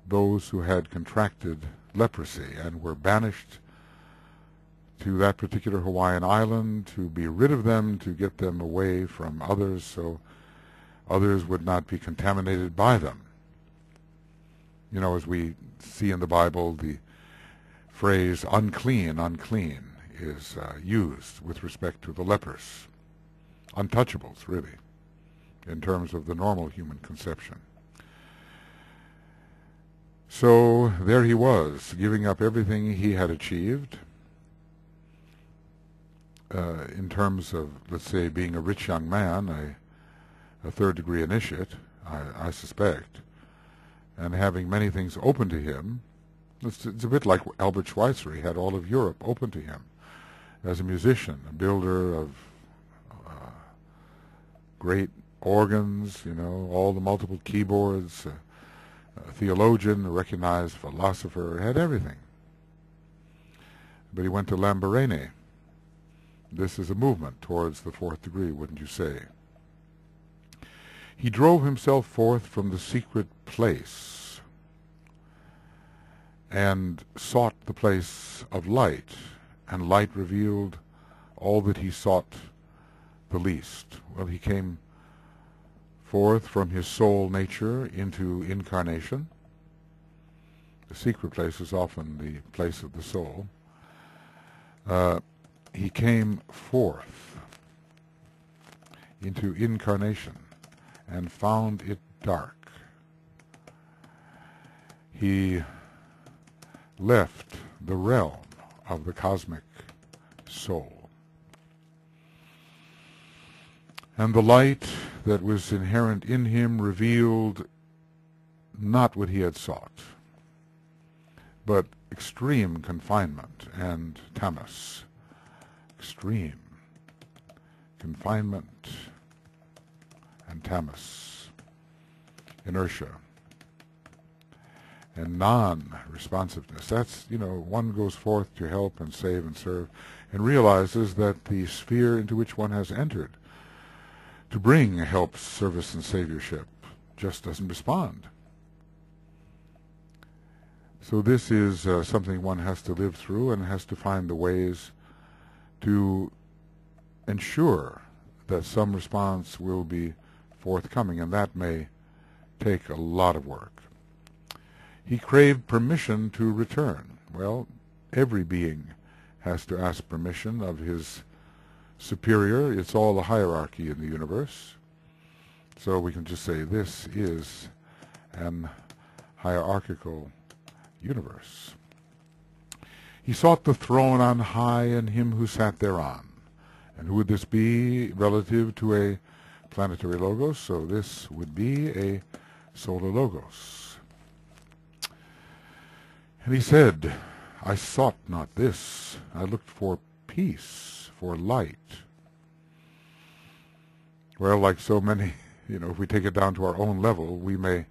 those who had contracted leprosy and were banished to that particular Hawaiian island to be rid of them, to get them away from others so others would not be contaminated by them. You know, as we see in the Bible, the phrase unclean, unclean is used with respect to the lepers. Untouchables, really, in terms of the normal human conception. So there he was, giving up everything he had achieved in terms of, let's say, being a rich young man, a 3rd degree initiate, I suspect, and having many things open to him. It's a bit like Albert Schweitzer. He had all of Europe open to him as a musician, a builder of great organs, you know, all the multiple keyboards, a theologian, a recognized philosopher, had everything. But he went to Lamborghini. This is a movement towards the 4th degree, wouldn't you say? He drove himself forth from the secret place and sought the place of light, and light revealed all that he sought the least. Well, he came forth from his soul nature into incarnation. The secret place is often the place of the soul. He came forth into incarnation and found it dark. He left the realm of the cosmic soul. And the light that was inherent in him revealed not what he had sought, but extreme confinement and tamas. Extreme confinement and tamas. Inertia. And non-responsiveness. That's, one goes forth to help and save and serve and realizes that the sphere into which one has entered to bring help, service, and saviorship just doesn't respond. So this is something one has to live through and has to find the ways to ensure that some response will be forthcoming, and that may take a lot of work. He craved permission to return. Well, every being has to ask permission of his superior. It's all a hierarchy in the universe. So we can just say this is an hierarchical universe. He sought the throne on high and him who sat thereon. And who would this be relative to a planetary logos? So this would be a solar logos. And he said, I sought not this. I looked for peace, for light. Well, like so many, if we take it down to our own level, we may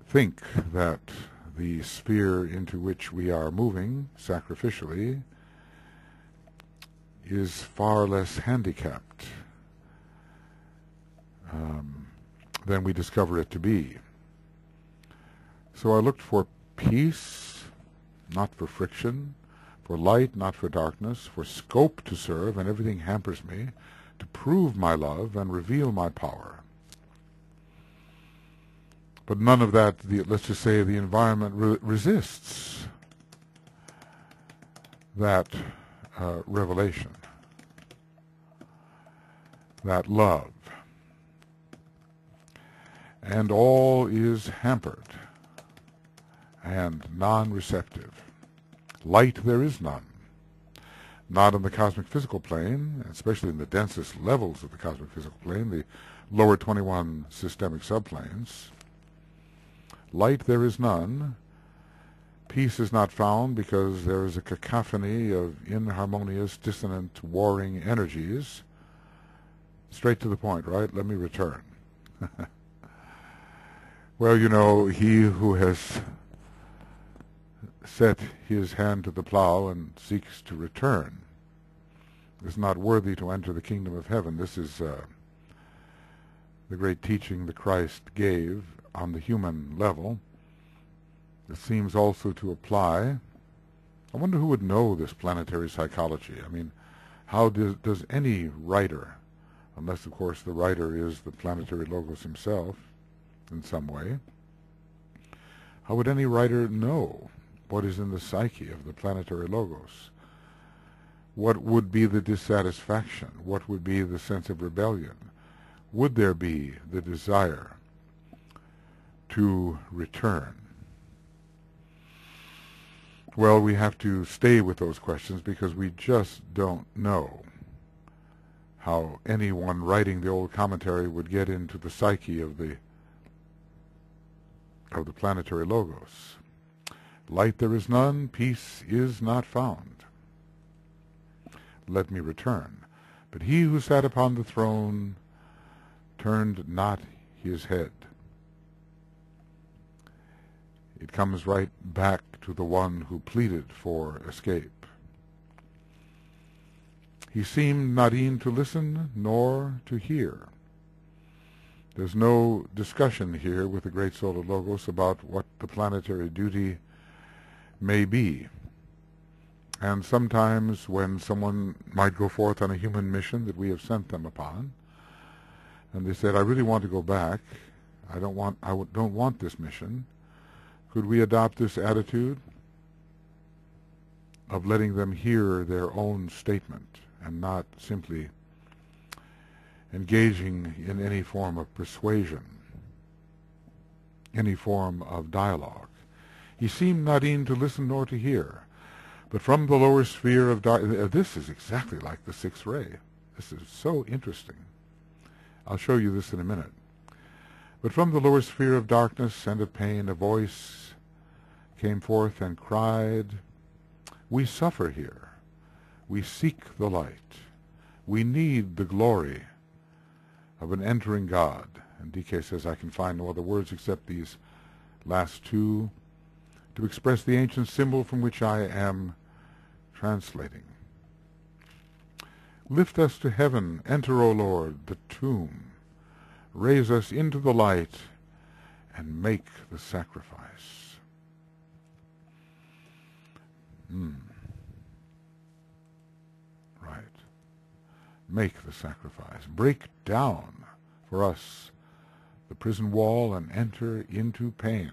think that the sphere into which we are moving sacrificially is far less handicapped than we discover it to be. So I looked for peace, not for friction, for light, not for darkness, for scope to serve, and everything hampers me, to prove my love and reveal my power. But none of that, let's just say the environment resists that revelation, that love. And all is hampered and non-receptive. Light there is none. Not in the cosmic physical plane, especially in the densest levels of the cosmic physical plane, the lower 21 systemic subplanes. Light there is none. Peace is not found because there is a cacophony of inharmonious, dissonant, warring energies. Straight to the point, right? Let me return. Well, he who has set his hand to the plow and seeks to return is not worthy to enter the kingdom of heaven. This is the great teaching the Christ gave on the human level. It seems also to apply. I wonder who would know this planetary psychology. I mean, how does any writer, unless of course the writer is the planetary logos himself in some way, how would any writer know what is in the psyche of the planetary logos? What would be the dissatisfaction? What would be the sense of rebellion? Would there be the desire to return? Well, we have to stay with those questions because we just don't know how anyone writing the old commentary would get into the psyche of the planetary logos. Light there is none, peace is not found. Let me return. But he who sat upon the throne turned not his head. It comes right back to the one who pleaded for escape. He seemed not e'en to listen nor to hear. There's no discussion here with the great solar logos about what the planetary duty may be. And sometimes when someone might go forth on a human mission that we have sent them upon, and they said, I really want to go back, I don't want this mission, could we adopt this attitude of letting them hear their own statement and not simply engaging in any form of persuasion, any form of dialogue? He seemed not e'en to listen nor to hear, but from the lower sphere of darkness. This is exactly like the sixth ray. This is so interesting. I'll show you this in a minute. But from the lower sphere of darkness and of pain, a voice came forth and cried, "We suffer here. We seek the light. We need the glory of an entering God." And DK says, "I can find no other words except these last two to express the ancient symbol from which I am translating. Lift us to heaven, enter, O Lord, the tomb. Raise us into the light and make the sacrifice." Right. Make the sacrifice. Break down for us the prison wall and enter into pain.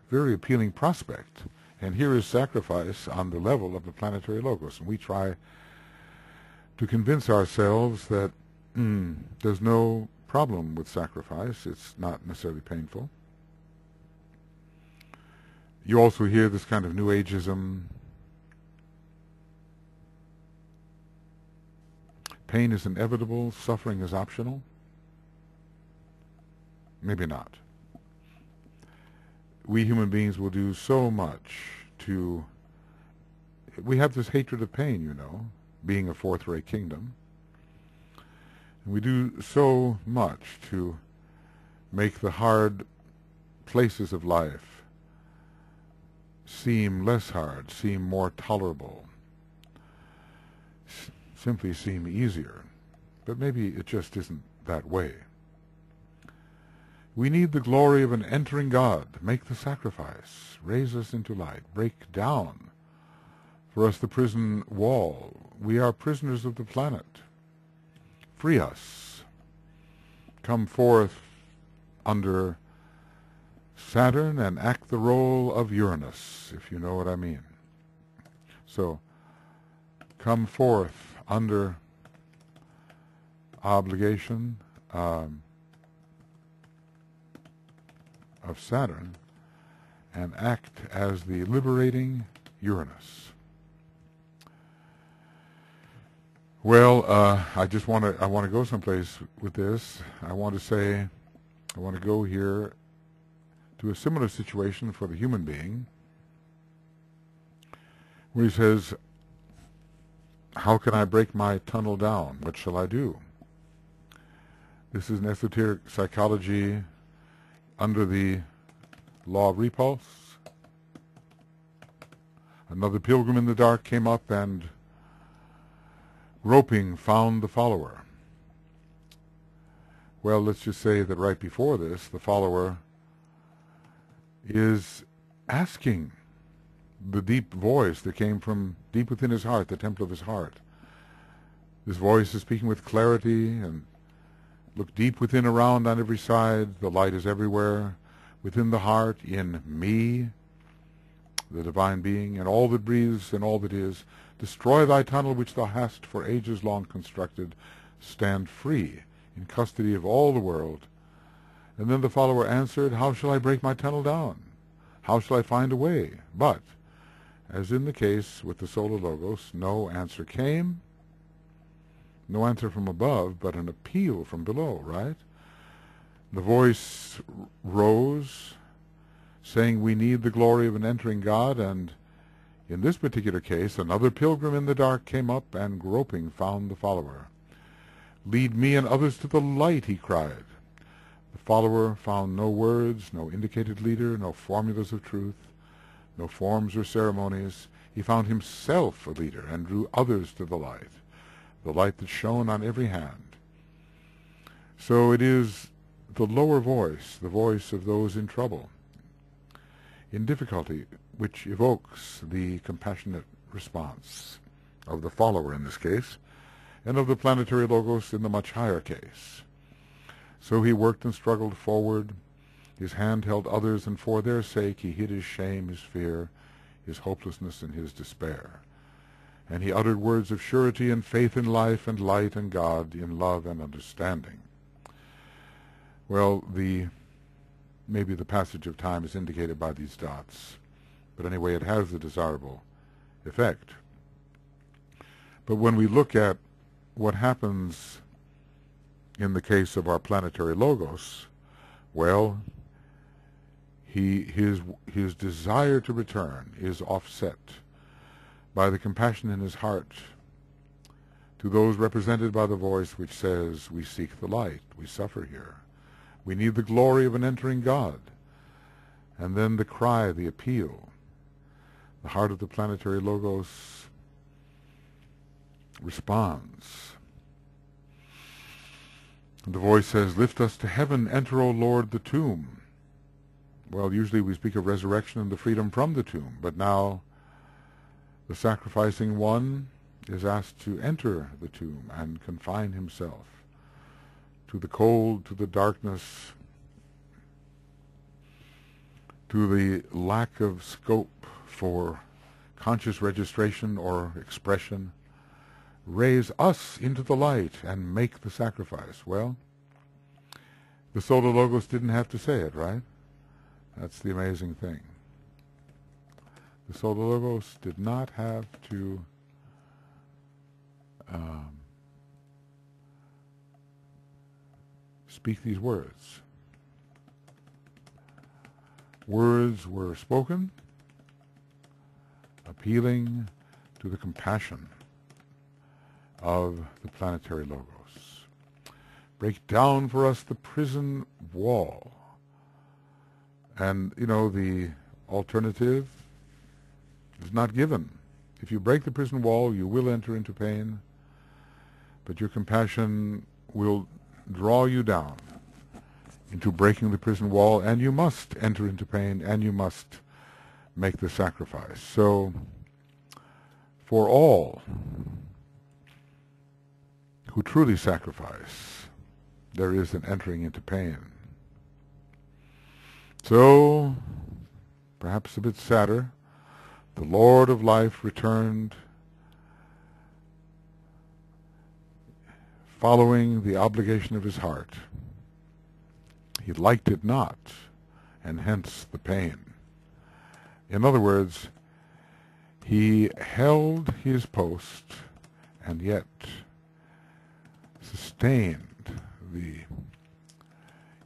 Very appealing prospect. And here is sacrifice on the level of the planetary logos. And we try to convince ourselves that there's no problem with sacrifice. It's not necessarily painful. You also hear this kind of New Ageism. Pain is inevitable, suffering is optional. Maybe not. We human beings will do so much to... We have this hatred of pain, you know, being a fourth-rate kingdom. And we do so much to make the hard places of life seem less hard, seem more tolerable, simply seem easier. But maybe it just isn't that way. We need the glory of an entering God. Make the sacrifice. Raise us into light. Break down for us the prison wall. We are prisoners of the planet. Free us. Come forth under Saturn and act the role of Uranus, if you know what I mean. So, come forth under obligation of Saturn and act as the liberating Uranus. Well, I want to go someplace with this. I want to go here to a similar situation for the human being, where he says, how can I break my tunnel down? What shall I do? This is an esoteric psychology under the Law of Repulse. Another pilgrim in the dark came up and, groping, found the follower. Well, let's just say that right before this, the follower is asking the deep voice that came from deep within his heart, the temple of his heart. This voice is speaking with clarity, and look deep within, around, on every side. The light is everywhere, within the heart, in me, the divine being, and all that breathes and all that is. Destroy thy tunnel which thou hast for ages long constructed. Stand free, in custody of all the world. And then the follower answered, how shall I break my tunnel down? How shall I find a way? But, as in the case with the solar logos, no answer came. No answer from above, but an appeal from below, right? The voice rose, saying we need the glory of an entering God, and in this particular case, another pilgrim in the dark came up and, groping, found the follower. Lead me and others to the light, he cried. The follower found no words, no indicated leader, no formulas of truth, no forms or ceremonies. He found himself a leader and drew others to the light that shone on every hand. So it is the lower voice, the voice of those in trouble, in difficulty, which evokes the compassionate response of the follower in this case, and of the planetary logos in the much higher case. So he worked and struggled forward. His hand held others, and for their sake he hid his shame, his fear, his hopelessness, and his despair. And he uttered words of surety and faith in life and light and God, in love and understanding. Well, maybe the passage of time is indicated by these dots, but anyway, it has the desirable effect. But when we look at what happens in the case of our planetary logos, well, his desire to return is offset by the compassion in his heart to those represented by the voice which says, we seek the light, we suffer here, we need the glory of an entering God. And then the cry, the appeal, the heart of the planetary logos responds. And the voice says, lift us to heaven, enter, O Lord, the tomb. Well, usually we speak of resurrection and the freedom from the tomb, but now the sacrificing one is asked to enter the tomb and confine himself to the cold, to the darkness, to the lack of scope for conscious registration or expression. Raise us into the light and make the sacrifice. Well, the Solar Logos didn't have to say it, right? That's the amazing thing. The Solar Logos did not have to speak these words. Words were spoken, appealing to the compassion of the planetary logos. Break down for us the prison wall. And, the alternative is not given. If you break the prison wall, you will enter into pain, but your compassion will draw you down into breaking the prison wall, and you must enter into pain, and you must make the sacrifice. So, for all who truly sacrifice, there is an entering into pain. So, perhaps a bit sadder, the Lord of life returned following the obligation of his heart. He liked it not, and hence the pain. In other words, he held his post and yet sustained the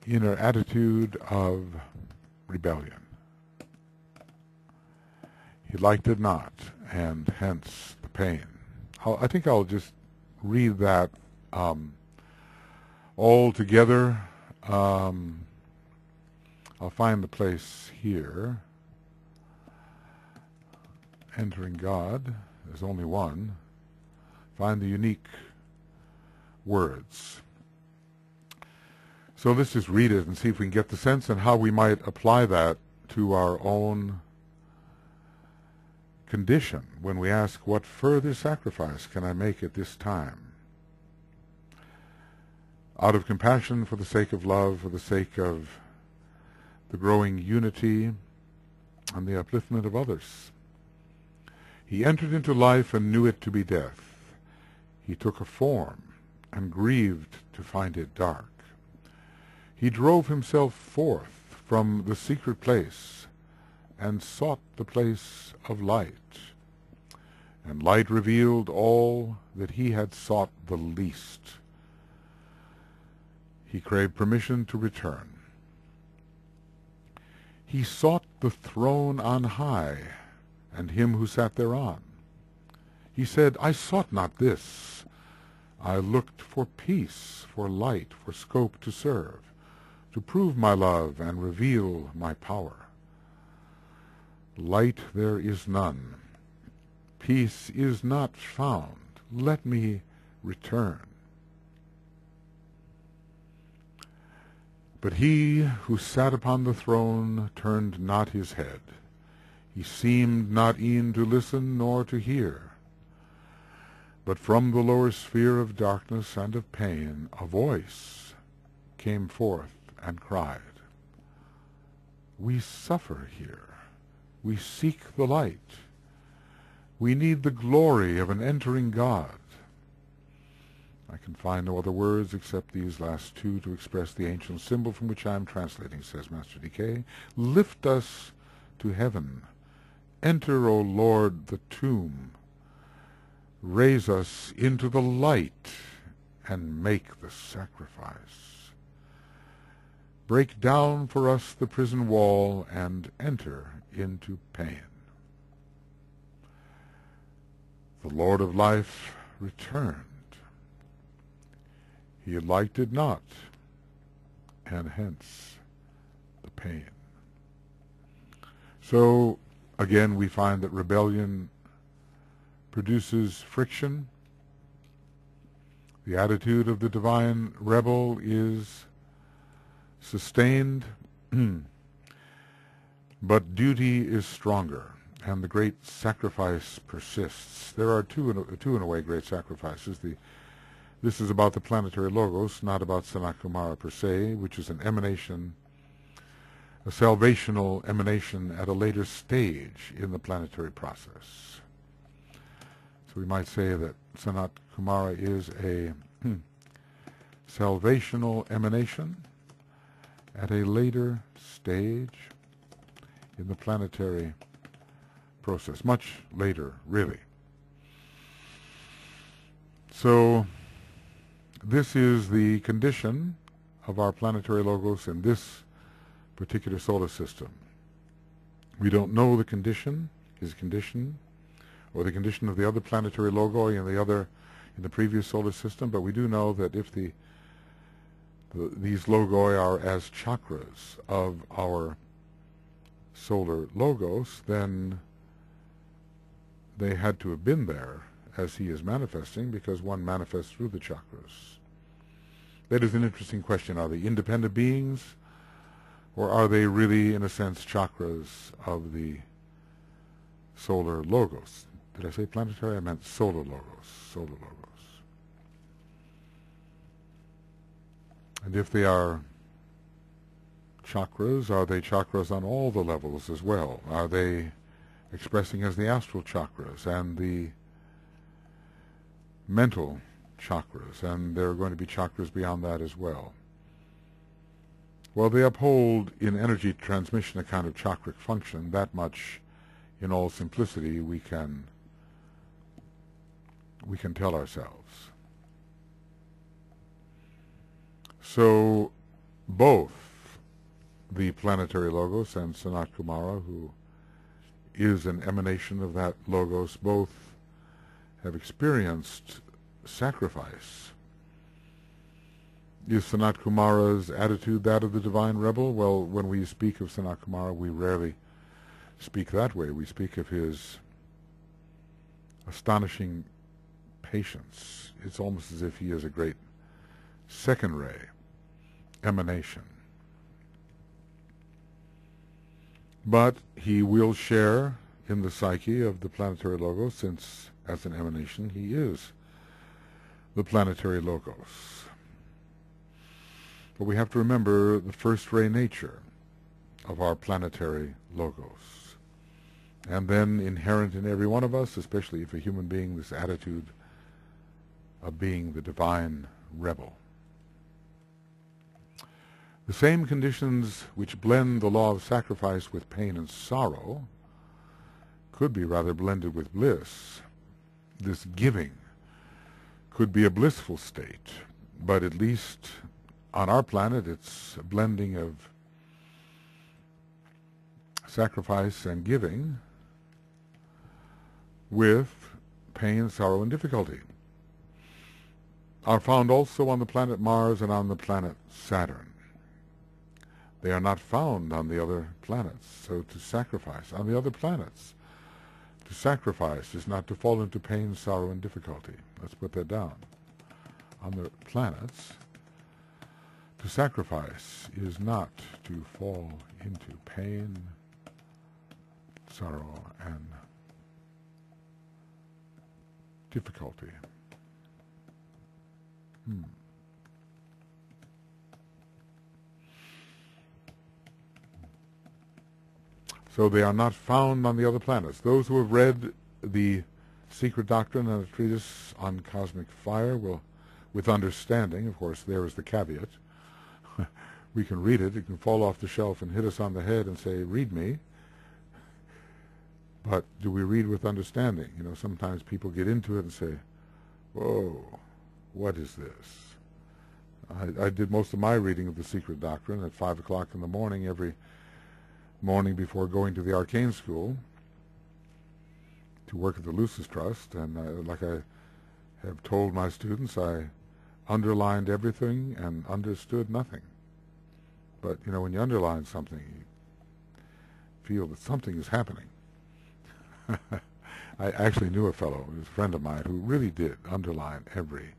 inner attitude of rebellion. He liked it not, and hence the pain. I think I'll just read that all together. I'll find the place here. Entering God, there's only one. Find the unique words. So let's just read it and see if we can get the sense and how we might apply that to our own condition when we ask, what further sacrifice can I make at this time? Out of compassion, for the sake of love, for the sake of the growing unity and the upliftment of others. He entered into life and knew it to be death. He took a form and grieved to find it dark. He drove himself forth from the secret place and sought the place of light. And light revealed all that he had sought the least. He craved permission to return. He sought the throne on high, and him who sat thereon. He said, I sought not this. I looked for peace, for light, for scope to serve, to prove my love and reveal my power. Light there is none. Peace is not found. Let me return. But he who sat upon the throne turned not his head. He seemed not e'en to listen nor to hear. But from the lower sphere of darkness and of pain a voice came forth and cried, We suffer here. We seek the light. We need the glory of an entering God. I can find no other words except these last two to express the ancient symbol from which I am translating, says Master D.K. Lift us to heaven. Enter, O Lord, the tomb. Raise us into the light and make the sacrifice. break down for us the prison wall and enter into pain. The Lord of life returned. He liked it not, and hence the pain. So, again, we find that rebellion produces friction. The attitude of the divine rebel is sustained, but duty is stronger, and the great sacrifice persists. There are two in a way great sacrifices. This is about the planetary logos, not about Sanat Kumara per se, which is an emanation, a salvational emanation at a later stage in the planetary process. So we might say that Sanat Kumara is a salvational emanation at a later stage in the planetary process, much later, really. So this is the condition of our planetary logos in this particular solar system. We don't know the condition, his condition, or the condition of the other planetary logoi in the previous solar system, but we do know that if these logoi are as chakras of our solar logos, then they had to have been there as he is manifesting, because one manifests through the chakras. That is an interesting question. Are they independent beings, or are they really, in a sense, chakras of the solar logos? Did I say planetary? I meant solar logos. Solar logos. And if they are chakras, are they chakras on all the levels as well? Are they expressing as the astral chakras and the mental chakras, and there are going to be chakras beyond that as well? Well, they uphold in energy transmission a kind of chakric function. That much, in all simplicity, we can tell ourselves. So both the planetary logos and Sanat Kumara, who is an emanation of that logos, both have experienced sacrifice. Is Sanat Kumara's attitude that of the divine rebel? Well, when we speak of Sanat Kumara, we rarely speak that way. We speak of his astonishing patience. It's almost as if he is a great second ray emanation. But he will share in the psyche of the planetary logos, since as an emanation he is the planetary logos. But we have to remember the first ray nature of our planetary logos. And then inherent in every one of us, especially if a human being, this attitude of being the divine rebel. The same conditions which blend the law of sacrifice with pain and sorrow could be rather blended with bliss. This giving could be a blissful state, but at least on our planet it's a blending of sacrifice and giving with pain, sorrow, and difficulty. Are found also on the planet Mars and on the planet Saturn. They are not found on the other planets. So to sacrifice on the other planets, to sacrifice is not to fall into pain, sorrow, and difficulty. Let's put that down. On the planets, to sacrifice is not to fall into pain, sorrow, and difficulty. So they are not found on the other planets. Those who have read the Secret Doctrine and a treatise on cosmic fire will, with understanding, of course, there is the caveat. We can read it. It can fall off the shelf and hit us on the head and say, read me. But do we read with understanding? You know, sometimes people get into it and say, whoa, what is this? I did most of my reading of the Secret Doctrine at 5 o'clock in the morning every morning before going to the Arcane School to work at the Lucis Trust, and like I have told my students, I underlined everything and understood nothing. But, you know, when you underline something, you feel that something is happening. I actually knew a fellow, he was a friend of mine, who really did underline every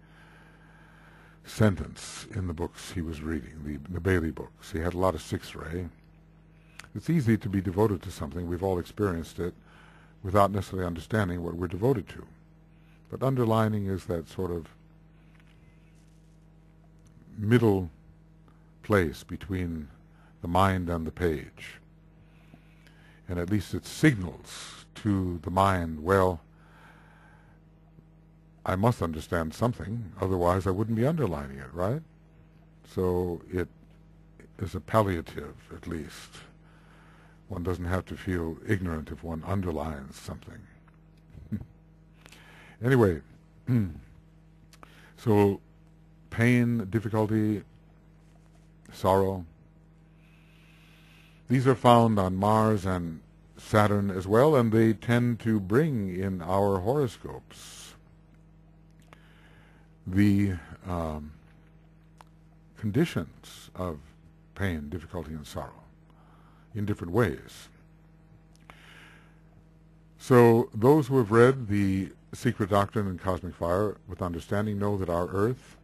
sentence in the books he was reading, the Bailey books. He had a lot of sixth ray. It's easy to be devoted to something. We've all experienced it without necessarily understanding what we're devoted to. But underlining is that sort of middle place between the mind and the page. And at least it signals to the mind, well, I must understand something, otherwise I wouldn't be underlining it, right? So it is a palliative, at least. One doesn't have to feel ignorant if one underlines something. Anyway, so pain, difficulty, sorrow, these are found on Mars and Saturn as well, and they tend to bring in our horoscopes the conditions of pain, difficulty, and sorrow in different ways. So those who have read the Secret Doctrine and Cosmic Fire with understanding know that our Earth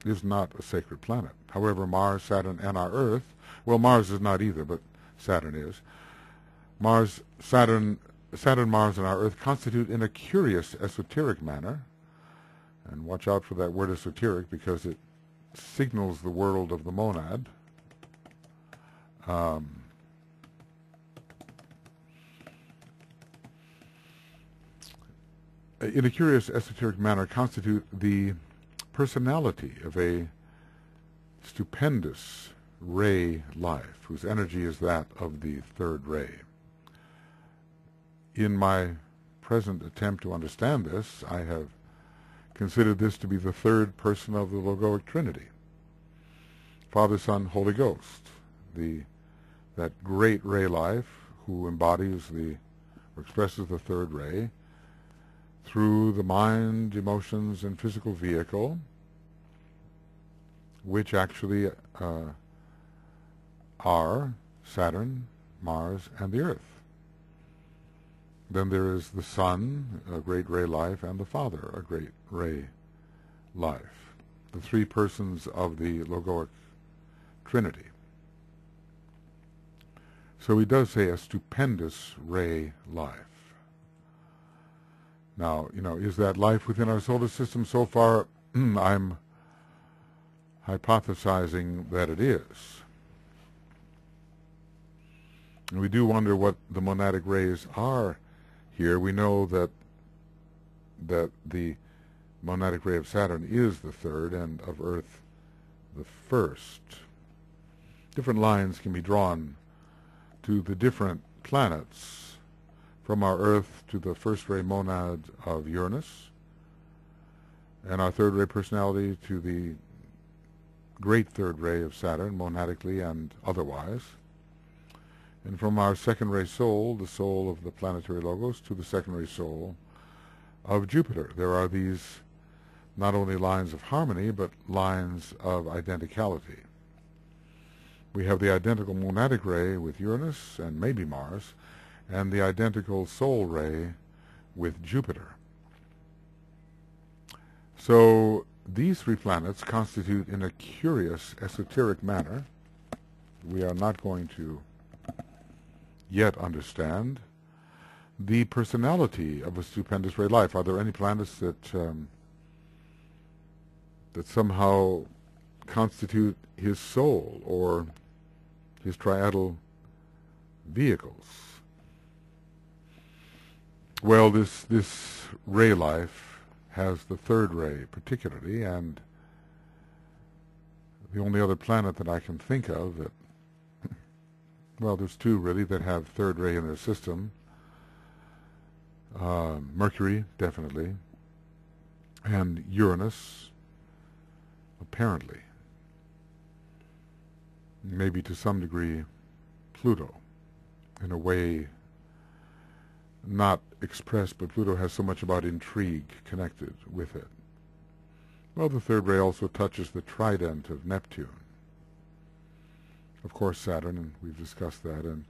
is not a sacred planet. However, Mars, Saturn, and our Earth, well, Mars is not either, but Saturn is. Mars, Saturn, Mars, and our Earth constitute in a curious esoteric manner, and watch out for that word esoteric because it signals the world of the monad. In a curious esoteric manner constitute the personality of a stupendous ray life, whose energy is that of the third ray. In my present attempt to understand this, I have considered this to be the third person of the Logoic Trinity. Father, Son, Holy Ghost, that great ray life who embodies or expresses the third ray through the mind, emotions, and physical vehicle, which actually are Saturn, Mars, and the Earth. Then there is the Son, a great ray life, and the Father, a great ray life. The three persons of the Logoic Trinity. So he does say a stupendous ray life. Now, you know, is that life within our solar system? So far, I'm hypothesizing that it is. And we do wonder what the monadic rays are here. We know that the monadic ray of Saturn is the third, and of Earth the first. Different lines can be drawn to the different planets, from our Earth to the first ray monad of Uranus, and our third ray personality to the great third ray of Saturn, monadically and otherwise, and from our second ray soul, the soul of the Planetary Logos, to the second ray soul of Jupiter. There are these not only lines of harmony, but lines of identicality. We have the identical monadic ray with Uranus and maybe Mars, and the identical soul ray with Jupiter. So these three planets constitute in a curious esoteric manner, we are not going to yet understand, the personality of a stupendous ray life. Are there any planets that that somehow constitute his soul or his triadal vehicles? Well, this ray life has the third ray particularly, and the only other planet that I can think of that, well, there's two really that have third ray in their system. Mercury, definitely, and Uranus, apparently. Maybe to some degree Pluto, in a way not expressed, but Pluto has so much about intrigue connected with it. Well, the third ray also touches the trident of Neptune. Of course, Saturn, and we've discussed that, and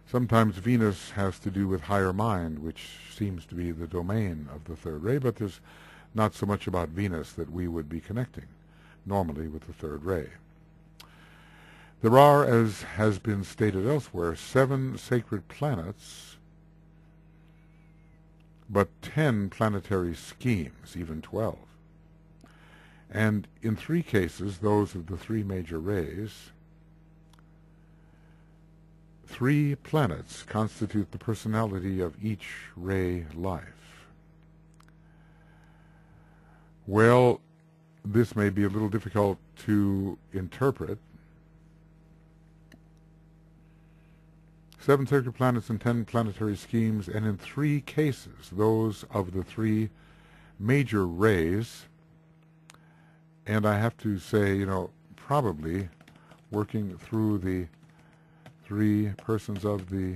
sometimes Venus has to do with higher mind, which seems to be the domain of the third ray, but there's not so much about Venus that we would be connecting normally with the third ray. There are, as has been stated elsewhere, 7 sacred planets, but 10 planetary schemes, even 12. And in 3 cases, those of the 3 major rays, 3 planets constitute the personality of each ray life. Well, this may be a little difficult to interpret. 7 sacred planets and 10 planetary schemes, and in 3 cases, those of the 3 major rays. And I have to say, probably working through the 3 persons of the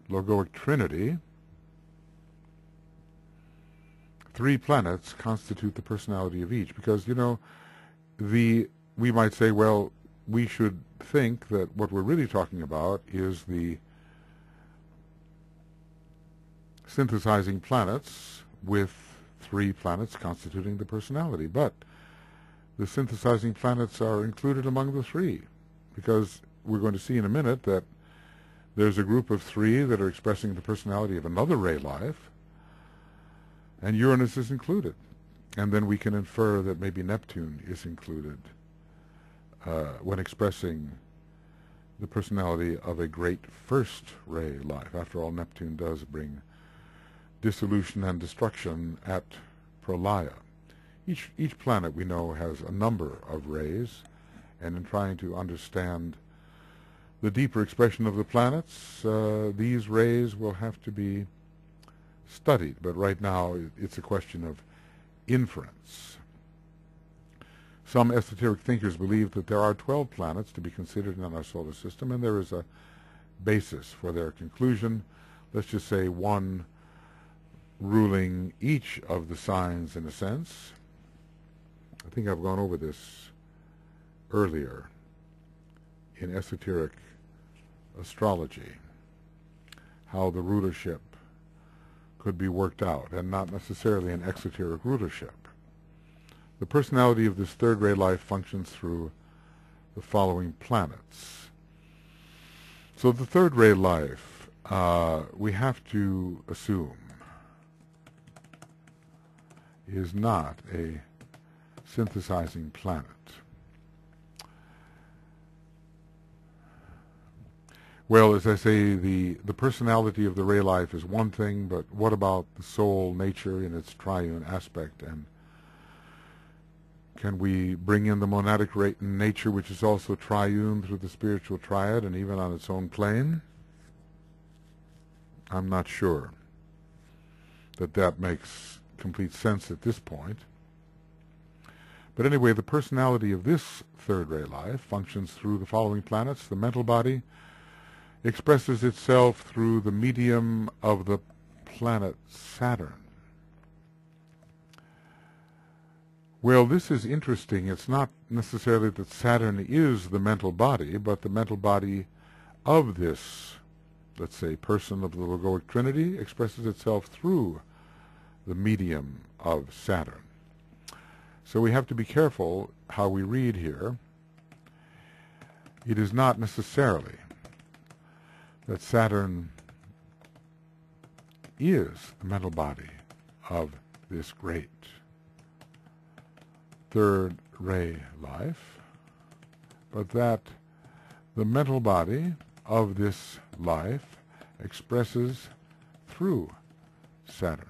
Logoic Trinity, 3 planets constitute the personality of each. Because, we might say, well, we should think that what we're really talking about is the synthesizing planets with 3 planets constituting the personality. But the synthesizing planets are included among the 3, because we're going to see in a minute that there's a group of 3 that are expressing the personality of another ray life, and Uranus is included. And then we can infer that maybe Neptune is included when expressing the personality of a great first ray life. After all, Neptune does bring dissolution and destruction at prolaya. Each planet, we know, has a number of rays, and in trying to understand the deeper expression of the planets, these rays will have to be studied. But right now, it's a question of inference. Some esoteric thinkers believe that there are 12 planets to be considered in our solar system, and there is a basis for their conclusion. Let's just say 1 ruling each of the signs in a sense. I think I've gone over this earlier in esoteric astrology, how the rulership could be worked out, and not necessarily an exoteric rulership. The personality of this third ray life functions through the following planets. So the third ray life, we have to assume, is not a synthesizing planet. Well, as I say, the personality of the ray life is one thing, but what about the soul nature in its triune aspect? And can we bring in the monadic nature, which is also triune through the spiritual triad and even on its own plane? I'm not sure that makes complete sense at this point. But anyway, the personality of this third ray life functions through the following planets. The mental body expresses itself through the medium of the planet Saturn. Well, this is interesting. It's not necessarily that Saturn is the mental body, but the mental body of this, let's say, person of the Logoic Trinity expresses itself through the medium of Saturn. So we have to be careful how we read here. It is not necessarily that Saturn is the mental body of this great third ray life, but that the mental body of this life expresses through Saturn.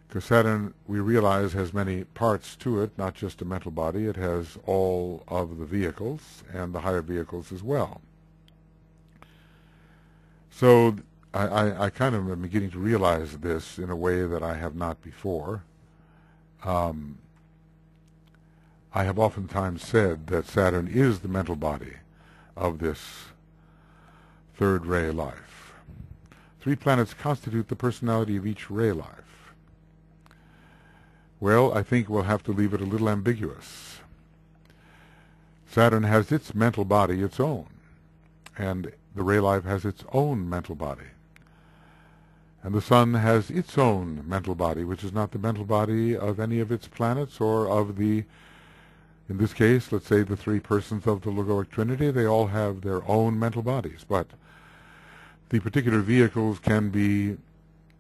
Because Saturn, we realize, has many parts to it, not just a mental body. It has all of the vehicles and the higher vehicles as well. So I kind of am beginning to realize this in a way that I have not before. I have oftentimes said that Saturn is the mental body of this third ray life. 3 planets constitute the personality of each ray life. Well, I think we'll have to leave it a little ambiguous. Saturn has its mental body, its own, and the ray life has its own mental body. And the Sun has its own mental body, which is not the mental body of any of its planets or of the, in this case, let's say the 3 persons of the Logoic Trinity. They all have their own mental bodies, but the particular vehicles can be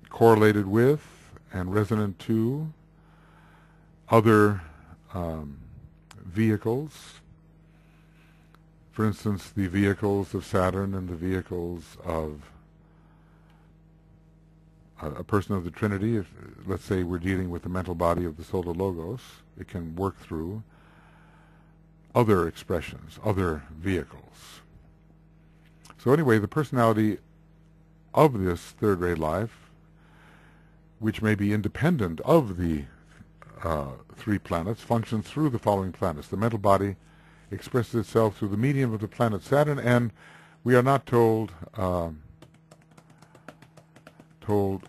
correlated with and resonant to other vehicles. For instance, the vehicles of Saturn and the vehicles of a person of the Trinity. If, let's say, we're dealing with the mental body of the solar Logos, it can work through other expressions, other vehicles. So anyway, the personality of this third ray life, which may be independent of the 3 planets, functions through the following planets. The mental body expresses itself through the medium of the planet Saturn, and we are not told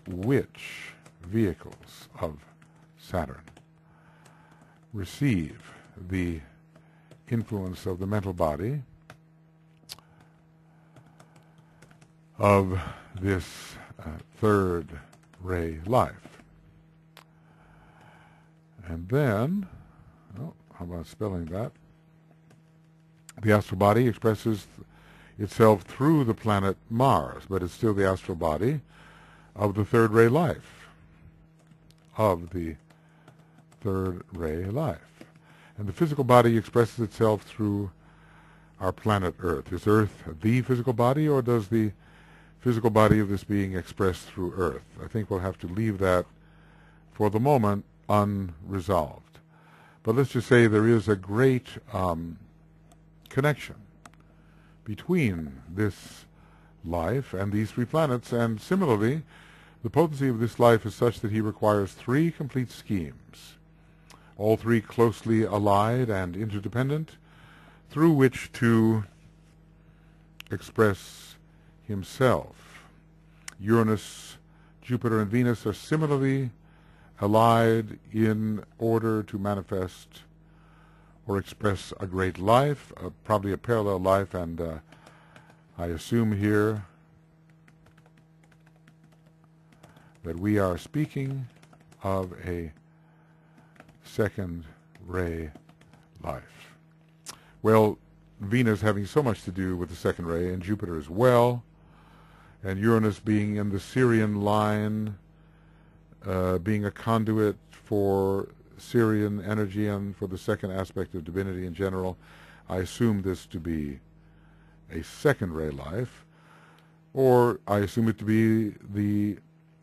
which vehicles of Saturn receive the influence of the mental body of this third ray life. And then, how about spelling that? The astral body expresses itself through the planet Mars, but it's still the astral body of the third ray life, of the third ray life. And the physical body expresses itself through our planet Earth. Is Earth the physical body, or does the physical body of this being expressed through Earth? I think we'll have to leave that, for the moment, unresolved. But let's just say there is a great connection between this life and these 3 planets, and similarly, the potency of this life is such that he requires 3 complete schemes, all 3 closely allied and interdependent, through which to express himself. Uranus, Jupiter, and Venus are similarly allied in order to manifest or express a great life, probably a parallel life, and I assume here that we are speaking of a second ray life. Well, Venus having so much to do with the second ray, and Jupiter as well, and Uranus being in the Syrian line, being a conduit for Syrian energy and for the second aspect of divinity in general, I assume this to be a second ray life, or I assume it to be the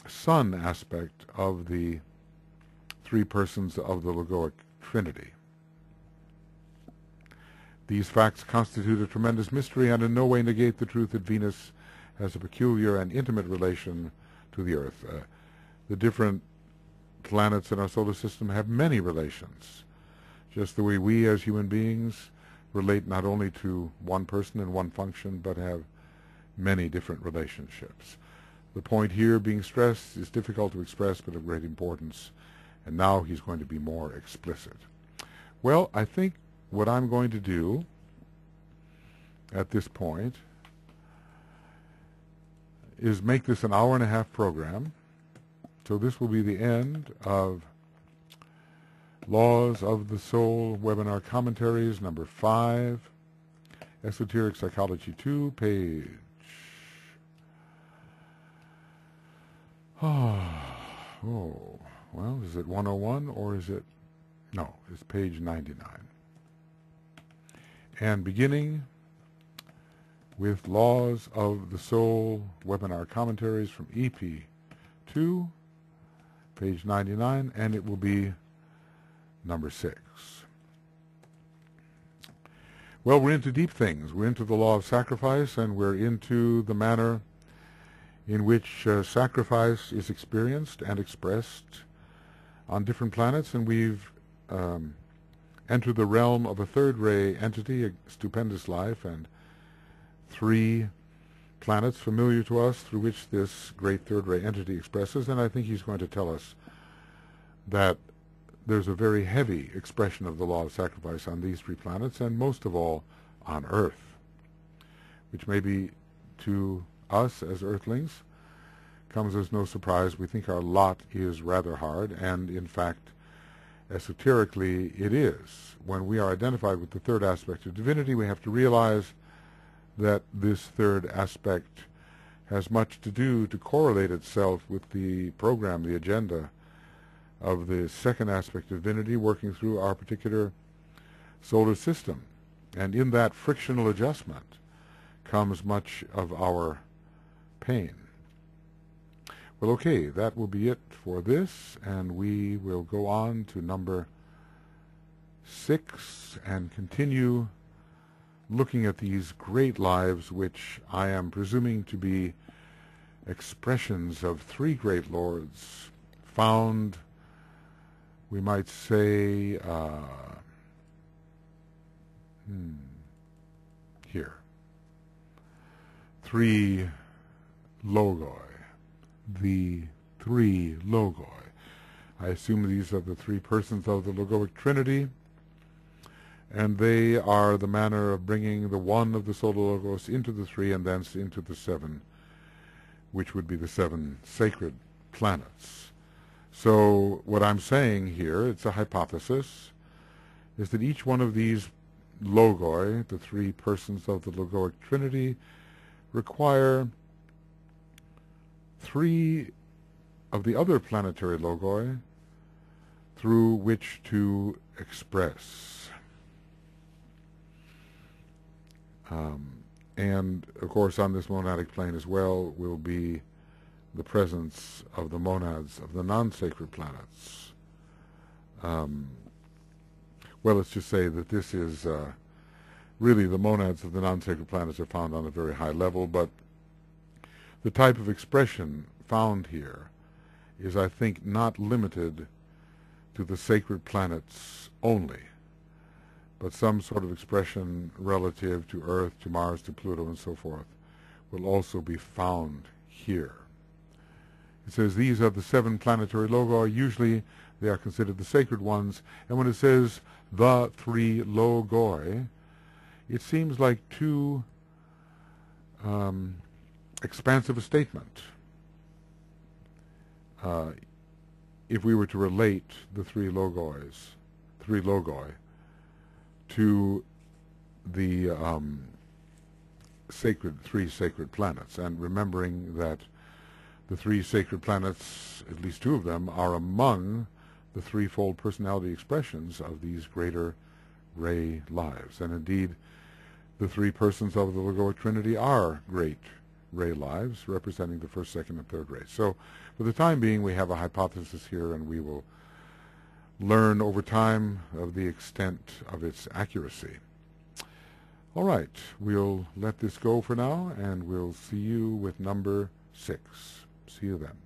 Sun aspect of the 3 persons of the Logoic Trinity. These facts constitute a tremendous mystery and in no way negate the truth that Venus has a peculiar and intimate relation to the Earth. The different planets in our solar system have many relations, just the way we as human beings relate not only to one person and one function, but have many different relationships. The point here being stressed is difficult to express, but of great importance, and now he's going to be more explicit. Well, I think what I'm going to do at this point is make this an hour-and-a-half program. So this will be the end of Laws of the Soul webinar commentaries, number 5, Esoteric Psychology 2, page... Oh, well, is it 101 or is it... No, it's page 99. And beginning with Laws of the Soul webinar commentaries from EP2, page 99, and it will be number 6. Well, we're into deep things. We're into the law of sacrifice, and we're into the manner in which sacrifice is experienced and expressed on different planets, and we've enter the realm of a third-ray entity, a stupendous life, and 3 planets familiar to us through which this great third-ray entity expresses, and I think he's going to tell us that there's a very heavy expression of the law of sacrifice on these 3 planets, and most of all on Earth, which maybe to us as Earthlings comes as no surprise. We think our lot is rather hard, and in fact, esoterically, it is. When we are identified with the third aspect of divinity, we have to realize that this third aspect has much to do to correlate itself with the program, the agenda of the second aspect of divinity working through our particular solar system. And in that frictional adjustment comes much of our pain. Well, okay, that will be it for this, and we will go on to number 6 and continue looking at these great lives, which I am presuming to be expressions of 3 great lords found, we might say, here. 3 logoi. The 3 logoi. I assume these are the 3 persons of the logoic trinity, and they are the manner of bringing the 1 of the solar logos into the 3 and thence into the 7, which would be the 7 sacred planets. So what I'm saying here, it's a hypothesis, is that each one of these logoi, the 3 persons of the logoic trinity, require 3 of the other planetary logoi through which to express. And, of course, on this monadic plane as well will be the presence of the monads of the non-sacred planets. Well, let's just say that this is really the monads of the non-sacred planets are found on a very high level, but the type of expression found here is, I think, not limited to the sacred planets only, but some sort of expression relative to Earth, to Mars, to Pluto, and so forth will also be found here. It says these are the 7 planetary logoi. Usually they are considered the sacred ones, and when it says the 3 logoi, it seems like too expansive a statement. If we were to relate the 3 logoi, to the 3 sacred planets, and remembering that the 3 sacred planets, at least 2 of them, are among the threefold personality expressions of these greater ray lives. And indeed, the 3 persons of the logoic trinity are great ray lives, representing the first, second, and third rays. So for the time being, we have a hypothesis here, and we will learn over time of the extent of its accuracy. All right, we'll let this go for now, and we'll see you with number 6. See you then.